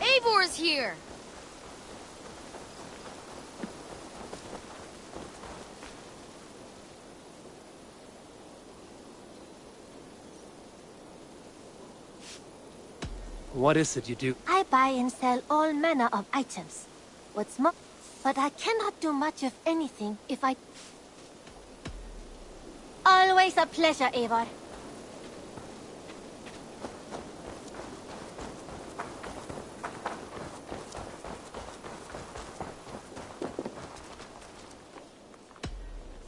Eivor's here! What is it you do? I buy and sell all manner of items. What's more, but I cannot do much of anything if I... Always a pleasure, Eivor.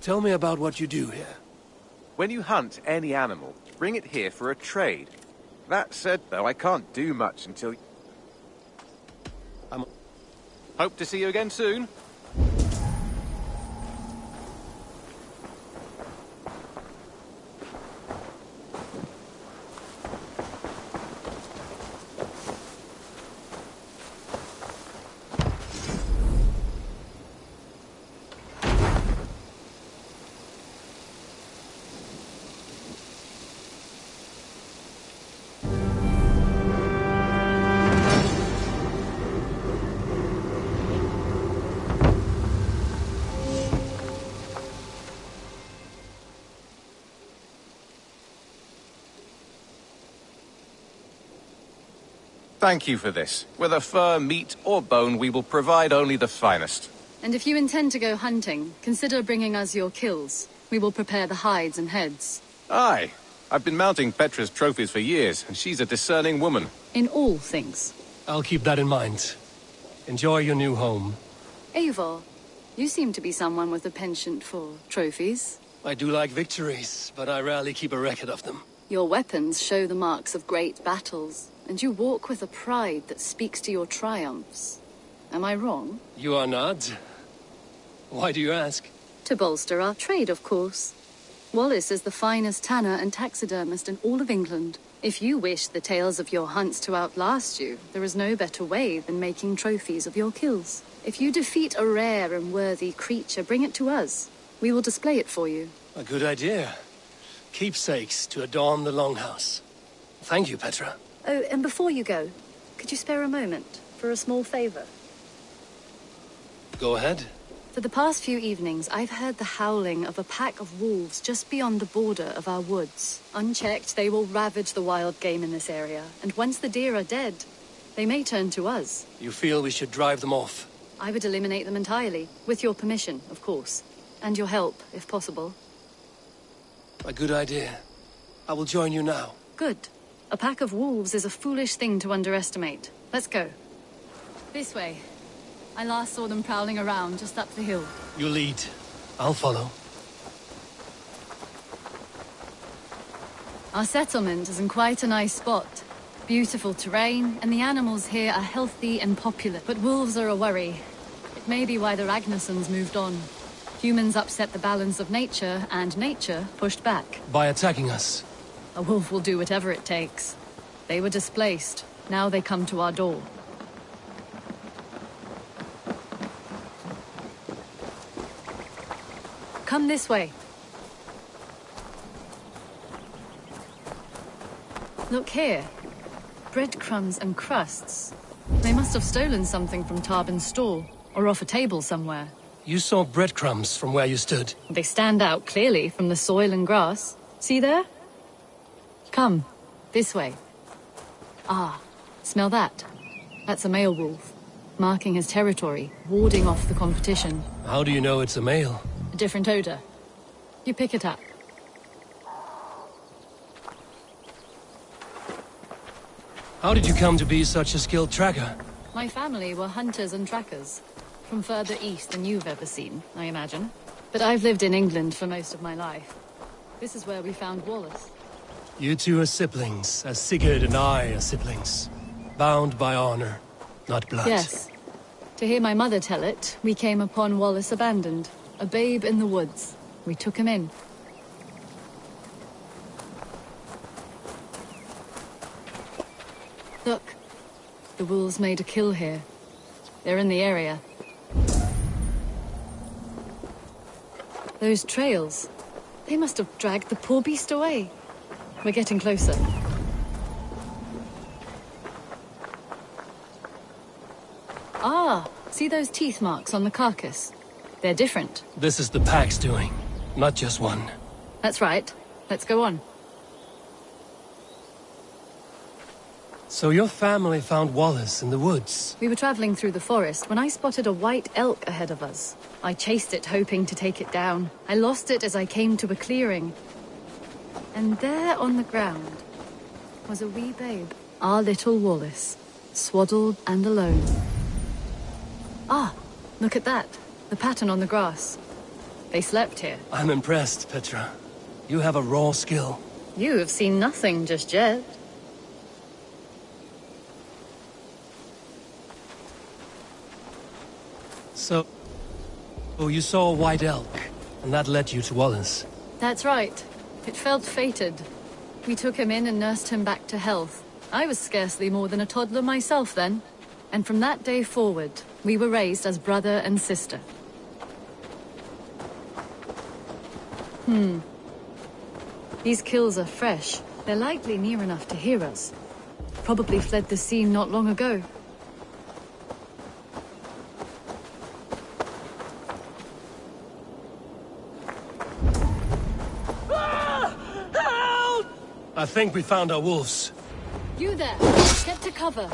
Tell me about what you do here. When you hunt any animal, bring it here for a trade. That said, though, I can't do much until... Hope to see you again soon. Thank you for this. Whether fur, meat, or bone, we will provide only the finest. And if you intend to go hunting, consider bringing us your kills. We will prepare the hides and heads. Aye. I've been mounting Petra's trophies for years, and she's a discerning woman. In all things. I'll keep that in mind. Enjoy your new home. Eivor, you seem to be someone with a penchant for trophies. I do like victories, but I rarely keep a record of them. Your weapons show the marks of great battles, and you walk with a pride that speaks to your triumphs. Am I wrong? You are not. Why do you ask? To bolster our trade, of course. Wallace is the finest tanner and taxidermist in all of England. If you wish the tales of your hunts to outlast you, there is no better way than making trophies of your kills. If you defeat a rare and worthy creature, bring it to us. We will display it for you. A good idea. Keepsakes to adorn the longhouse. Thank you, Petra. Oh, and before you go, could you spare a moment for a small favor? Go ahead. For the past few evenings, I've heard the howling of a pack of wolves just beyond the border of our woods. Unchecked, they will ravage the wild game in this area, and once the deer are dead, they may turn to us. You feel we should drive them off? I would eliminate them entirely, with your permission, of course. And your help, if possible. A good idea. I will join you now. Good. A pack of wolves is a foolish thing to underestimate. Let's go. This way. I last saw them prowling around just up the hill. You lead. I'll follow. Our settlement is in quite a nice spot. Beautiful terrain, and the animals here are healthy and popular. But wolves are a worry. It may be why the Ragnarsons moved on. Humans upset the balance of nature, and nature pushed back. By attacking us? A wolf will do whatever it takes. They were displaced. Now they come to our door. Come this way. Look here. Breadcrumbs and crusts. They must have stolen something from Tarbin's store, or off a table somewhere. You saw breadcrumbs from where you stood. They stand out clearly from the soil and grass. See there? Come, this way. Ah, smell that? That's a male wolf, marking his territory, warding off the competition. How do you know it's a male? A different odor. You pick it up. How did you come to be such a skilled tracker? My family were hunters and trackers. From further east than you've ever seen, I imagine. But I've lived in England for most of my life. This is where we found Wallace. You two are siblings, as Sigurd and I are siblings. Bound by honor, not blood. Yes. To hear my mother tell it, we came upon Wallace abandoned. A babe in the woods. We took him in. Look. The wolves made a kill here. They're in the area. Those trails. They must have dragged the poor beast away. We're getting closer. Ah, see those teeth marks on the carcass? They're different. This is the pack's doing, not just one. That's right. Let's go on. So your family found Wallace in the woods? We were traveling through the forest when I spotted a white elk ahead of us. I chased it, hoping to take it down. I lost it as I came to a clearing. And there on the ground was a wee babe. Our little Wallace, swaddled and alone. Ah, look at that. The pattern on the grass. They slept here. I'm impressed, Petra. You have a raw skill. You have seen nothing just yet. So, you saw a white elk, and that led you to Wallace? That's right. It felt fated. We took him in and nursed him back to health. I was scarcely more than a toddler myself then. And from that day forward, we were raised as brother and sister. These kills are fresh. They're likely near enough to hear us. Probably fled the scene not long ago. I think we found our wolves. You there! Get to cover!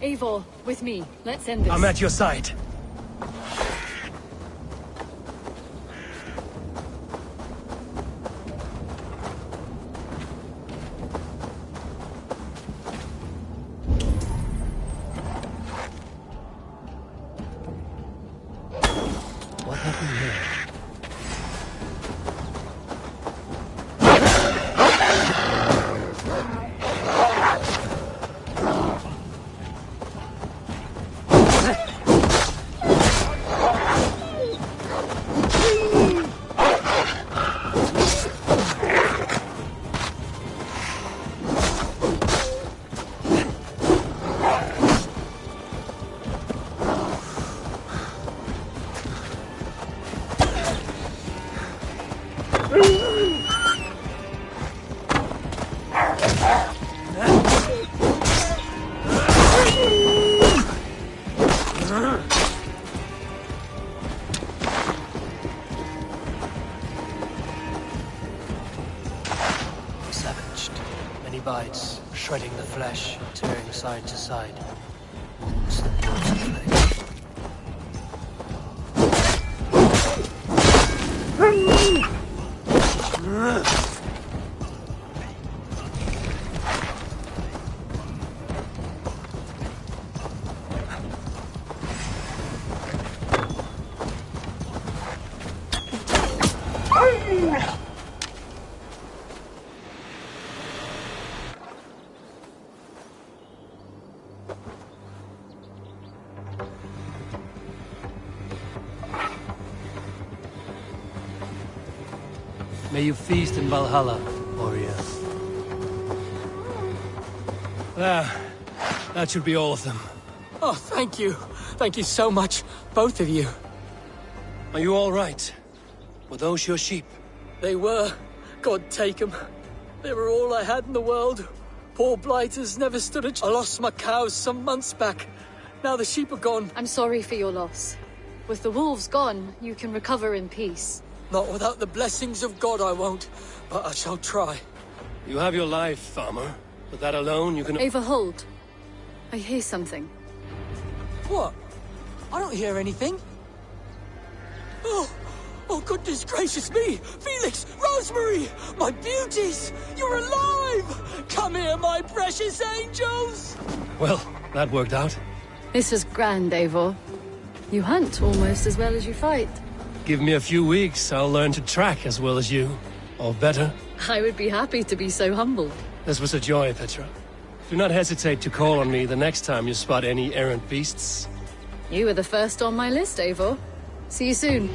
Eivor, with me. Let's end this. I'm at your side. What happened here? Savaged. Many bites, shredding the flesh, tearing side to side. Wounds that multiply. May you feast in Valhalla, warrior. There. That should be all of them. Oh, thank you. Thank you so much, both of you. Are you all right? Were those your sheep? They were. God take them. They were all I had in the world. Poor blighters never stood a I lost my cows some months back. Now the sheep are gone. I'm sorry for your loss. With the wolves gone, you can recover in peace. Not without the blessings of God, I won't. But I shall try. You have your life, farmer. With that alone, you can... Ava, hold. I hear something. What? I don't hear anything. Oh, goodness gracious me! Felix! Rosemary! My beauties! You're alive! Come here, my precious angels! Well, that worked out. This was grand, Eivor. You hunt almost as well as you fight. Give me a few weeks, I'll learn to track as well as you. Or better. I would be happy to be so humbled. This was a joy, Petra. Do not hesitate to call on me the next time you spot any errant beasts. You were the first on my list, Eivor. See you soon.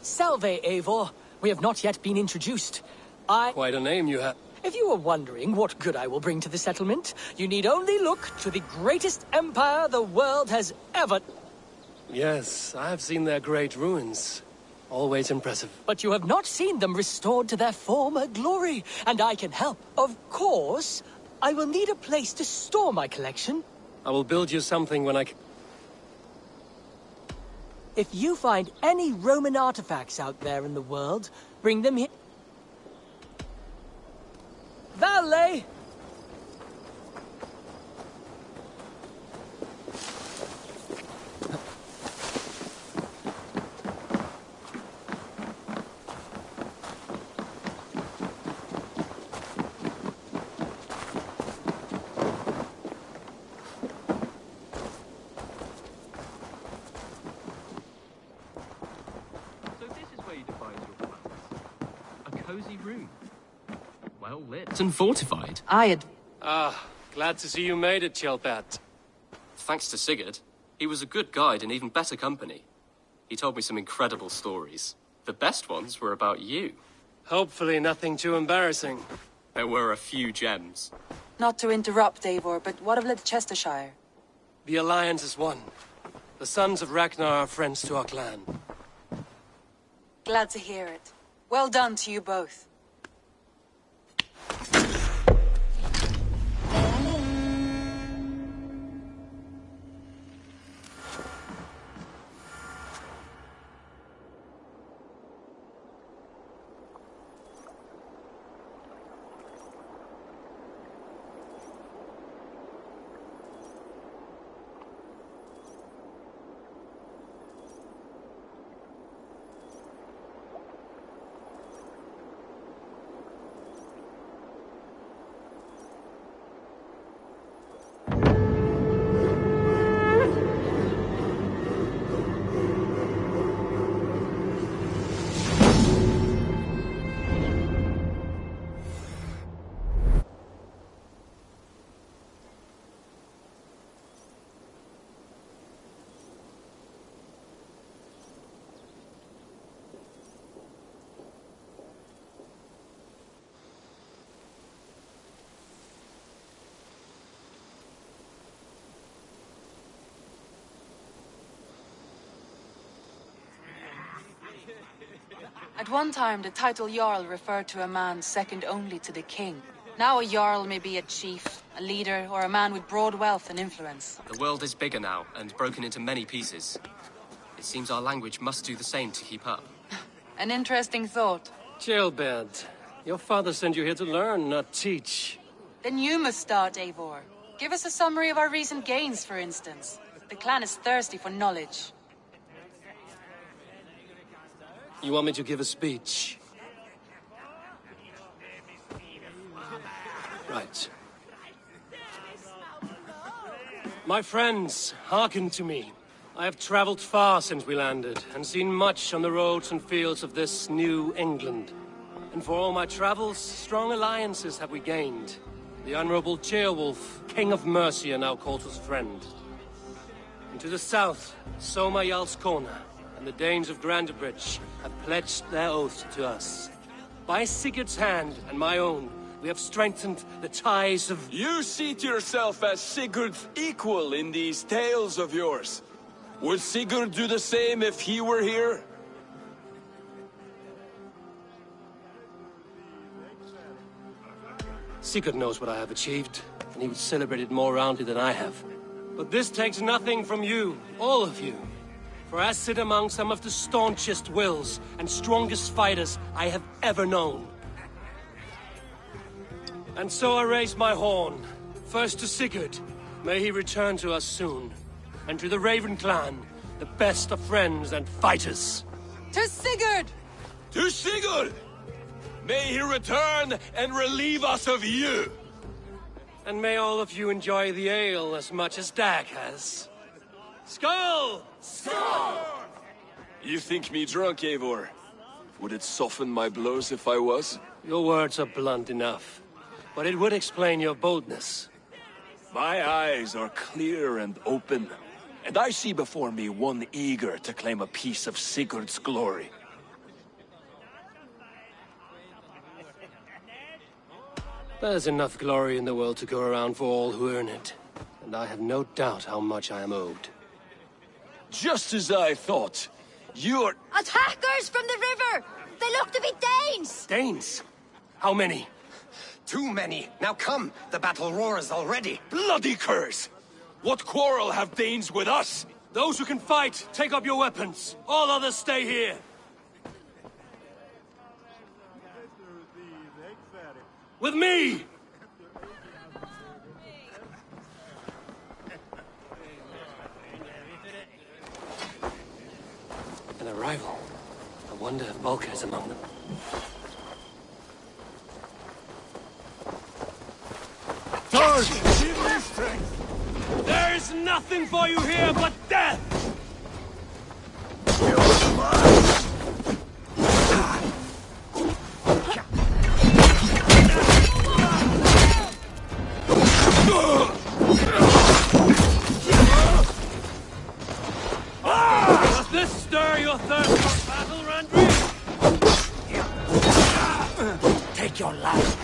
Salve, Eivor. We have not yet been introduced. Quite a name you have. If you are wondering what good I will bring to the settlement, you need only look to the greatest empire the world has ever... Yes, I have seen their great ruins. Always impressive. But you have not seen them restored to their former glory, and I can help. Of course, I will need a place to store my collection. I will build you something when I... If you find any Roman artifacts out there in the world, bring them here. Valet! And fortified. Glad to see you made it, Chelpat. Thanks to Sigurd. He was a good guide and even better company. He told me some incredible stories. The best ones were about you. Hopefully nothing too embarrassing. There were a few gems. Not to interrupt, Eivor, but what of Leicestershire? The Alliance is one. The sons of Ragnar are friends to our clan. Glad to hear it. Well done to you both. At one time, the title Jarl referred to a man second only to the king. Now a Jarl may be a chief, a leader, or a man with broad wealth and influence. The world is bigger now, and broken into many pieces. It seems our language must do the same to keep up. An interesting thought. Jailbird, your father sent you here to learn, not teach. Then you must start, Eivor. Give us a summary of our recent gains, for instance. The clan is thirsty for knowledge. You want me to give a speech? Right. My friends, hearken to me. I have traveled far since we landed, and seen much on the roads and fields of this new England. And for all my travels, strong alliances have we gained. The Honorable Ceolwulf, King of Mercia, now calls us friend. And to the south, Soma Jarl's Corner, and the Danes of Grandebridge have pledged their oath to us. By Sigurd's hand and my own, we have strengthened the ties of... You seat yourself as Sigurd's equal in these tales of yours. Would Sigurd do the same if he were here? Sigurd knows what I have achieved, and he would celebrate it more roundly than I have. But this takes nothing from you, all of you. For I sit among some of the staunchest wills and strongest fighters I have ever known. And so I raise my horn, first to Sigurd, may he return to us soon, and to the Raven clan, the best of friends and fighters. To Sigurd! To Sigurd! May he return and relieve us of you! And may all of you enjoy the ale as much as Dag has. Skull! Skull! You think me drunk, Eivor? Would it soften my blows if I was? Your words are blunt enough, but it would explain your boldness. My eyes are clear and open, and I see before me one eager to claim a piece of Sigurd's glory. There's enough glory in the world to go around for all who earn it, and I have no doubt how much I am owed. Just as I thought. You're... Attackers from the river! They look to be Danes! Danes? How many? Too many. Now come, the battle roars already. Bloody curse! What quarrel have Danes with us? Those who can fight, take up your weapons. All others stay here. With me! An arrival. I wonder if Volker is among them. There is nothing for you here but death! Does this stir your thirst for battle, Randri? Take your life.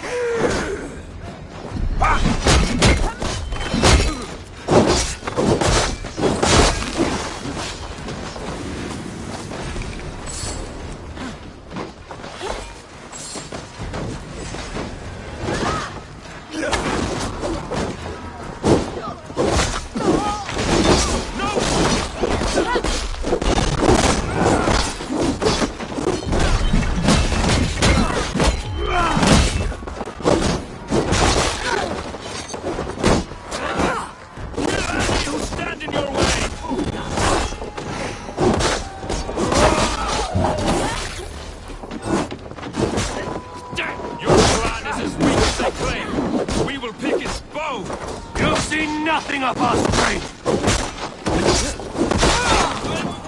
Nothing of our strength!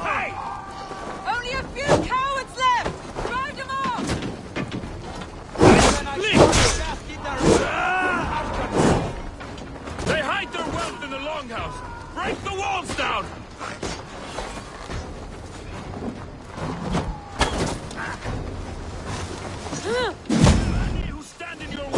Hey! Only a few cowards left! Drive them off! They hide their wealth in the longhouse! Break the walls down! Any who stand in your way!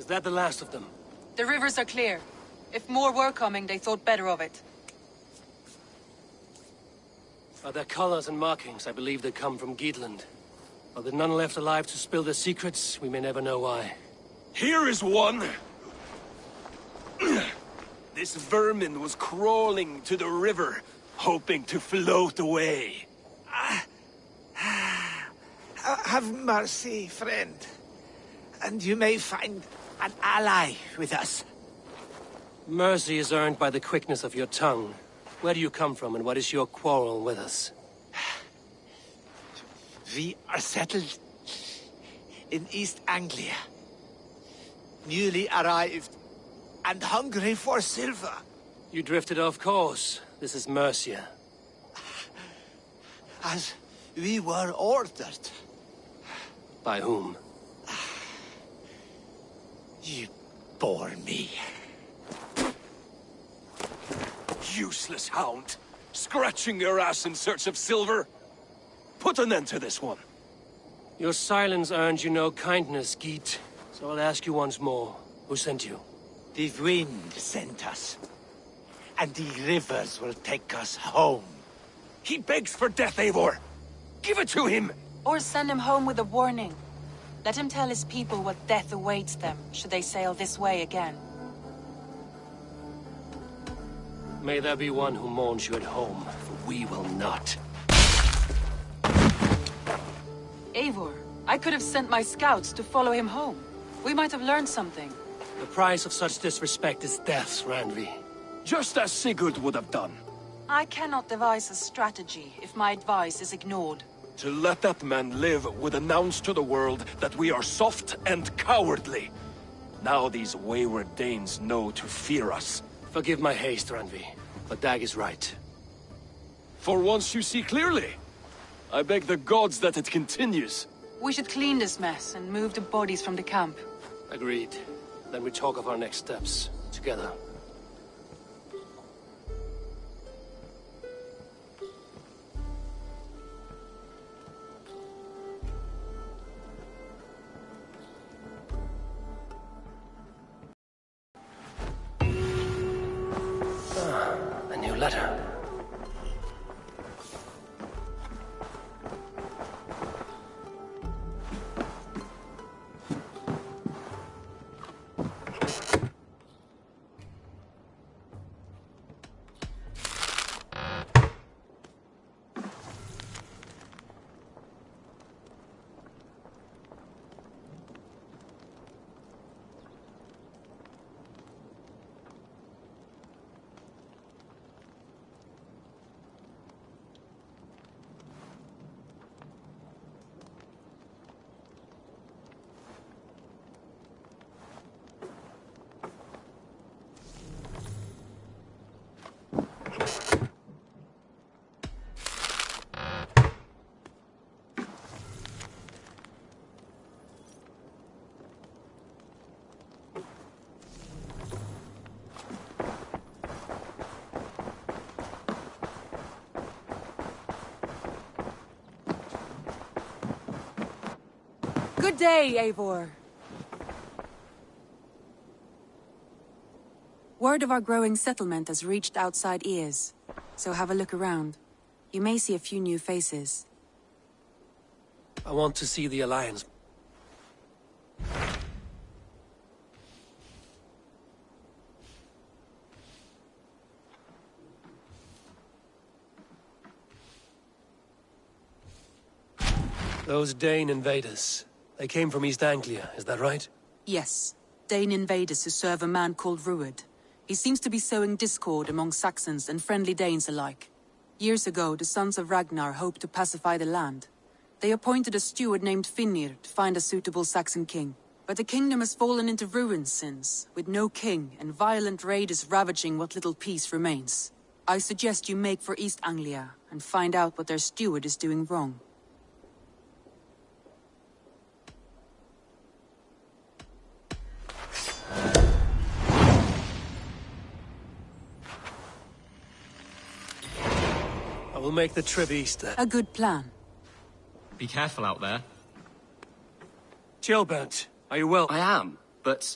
Is that the last of them? The rivers are clear. If more were coming, they thought better of it. By their colors and markings, I believe they come from Geatland. Are there none left alive to spill their secrets? We may never know why. Here is one. This vermin was crawling to the river, hoping to float away. Have mercy, friend. And you may find an ally with us. Mercy is earned by the quickness of your tongue. Where do you come from, and what is your quarrel with us? We are settled in East Anglia. Newly arrived, and hungry for silver. You drifted off course. This is Mercia. As we were ordered. By whom? You bore me. Useless hound! Scratching your ass in search of silver! Put an end to this one! Your silence earned you no kindness, Geet. So I'll ask you once more. Who sent you? The wind sent us. And the rivers will take us home. He begs for death, Eivor! Give it to him! Or send him home with a warning. Let him tell his people what death awaits them, should they sail this way again. May there be one who mourns you at home, for we will not. Eivor, I could have sent my scouts to follow him home. We might have learned something. The price of such disrespect is death, Randvi. Just as Sigurd would have done. I cannot devise a strategy if my advice is ignored. To let that man live would announce to the world that we are soft and cowardly. Now these wayward Danes know to fear us. Forgive my haste, Randvi, but Dag is right. For once you see clearly. I beg the gods that it continues. We should clean this mess and move the bodies from the camp. Agreed. Then we talk of our next steps, together. A new letter. Good day, Eivor. Word of our growing settlement has reached outside ears, so have a look around. You may see a few new faces. I want to see the Alliance. Those Dane invaders, they came from East Anglia, is that right? Yes, Dane invaders who serve a man called Ruud. He seems to be sowing discord among Saxons and friendly Danes alike. Years ago, the sons of Ragnar hoped to pacify the land. They appointed a steward named Finnir to find a suitable Saxon king. But the kingdom has fallen into ruins since, with no king and violent raiders ravaging what little peace remains. I suggest you make for East Anglia and find out what their steward is doing wrong. I will make the trip east then. A good plan. Be careful out there. Chilbert, are you well? I am, but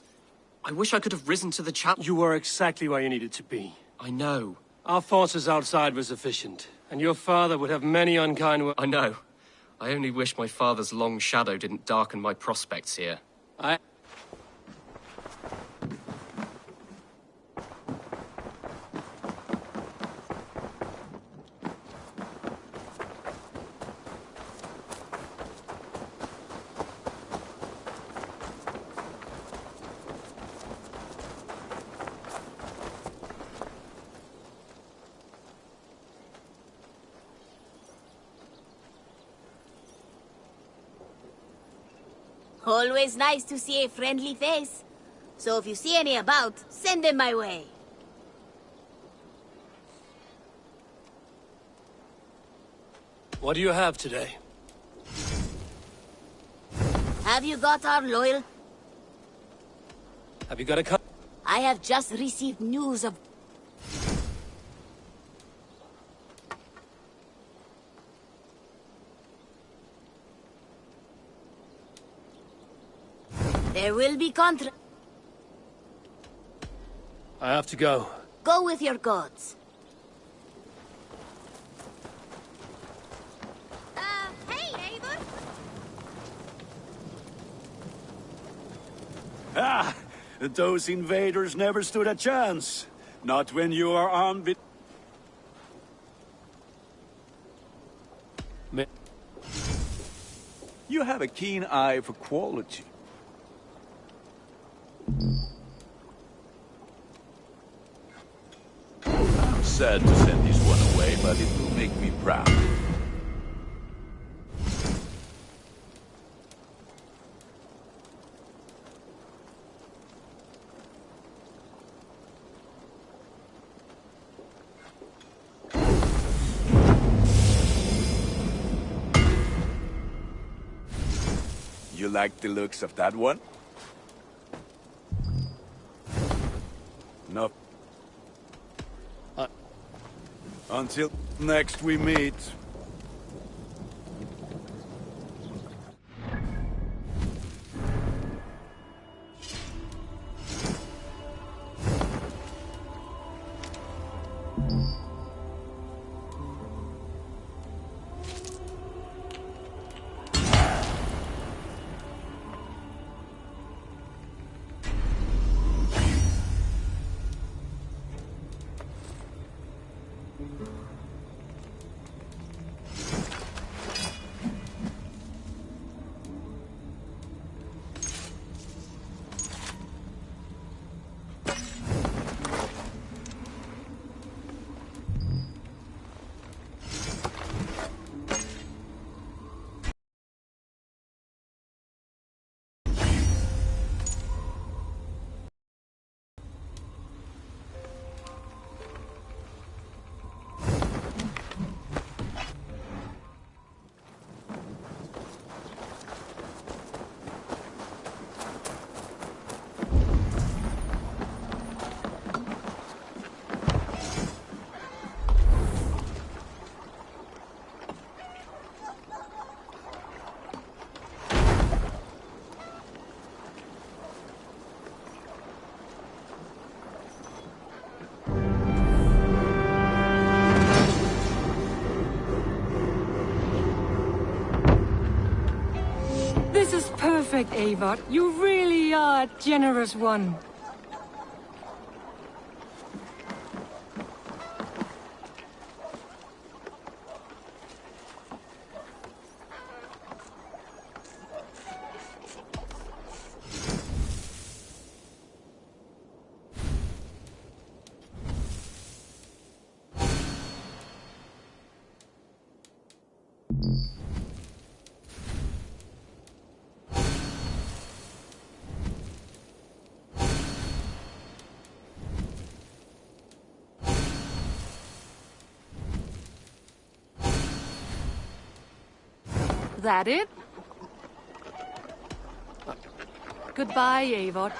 I wish I could have risen to the challenge. You were exactly where you needed to be. I know. Our forces outside were sufficient, and your father would have many unkind words. I know. I only wish my father's long shadow didn't darken my prospects here. Always nice to see a friendly face. So if you see any about, send them my way. What do you have today? Have you got our loyal? Have you got a I have just received news of... There will be contra... I have to go. Go with your gods. Hey, Eivor! Ah! Those invaders never stood a chance. Not when you are armed with... You have a keen eye for quality. I'm sad to send this one away, but it will make me proud. You like the looks of that one? No. Until next we meet. This is perfect, Eivor. You really are a generous one. That it? Goodbye, Eivor.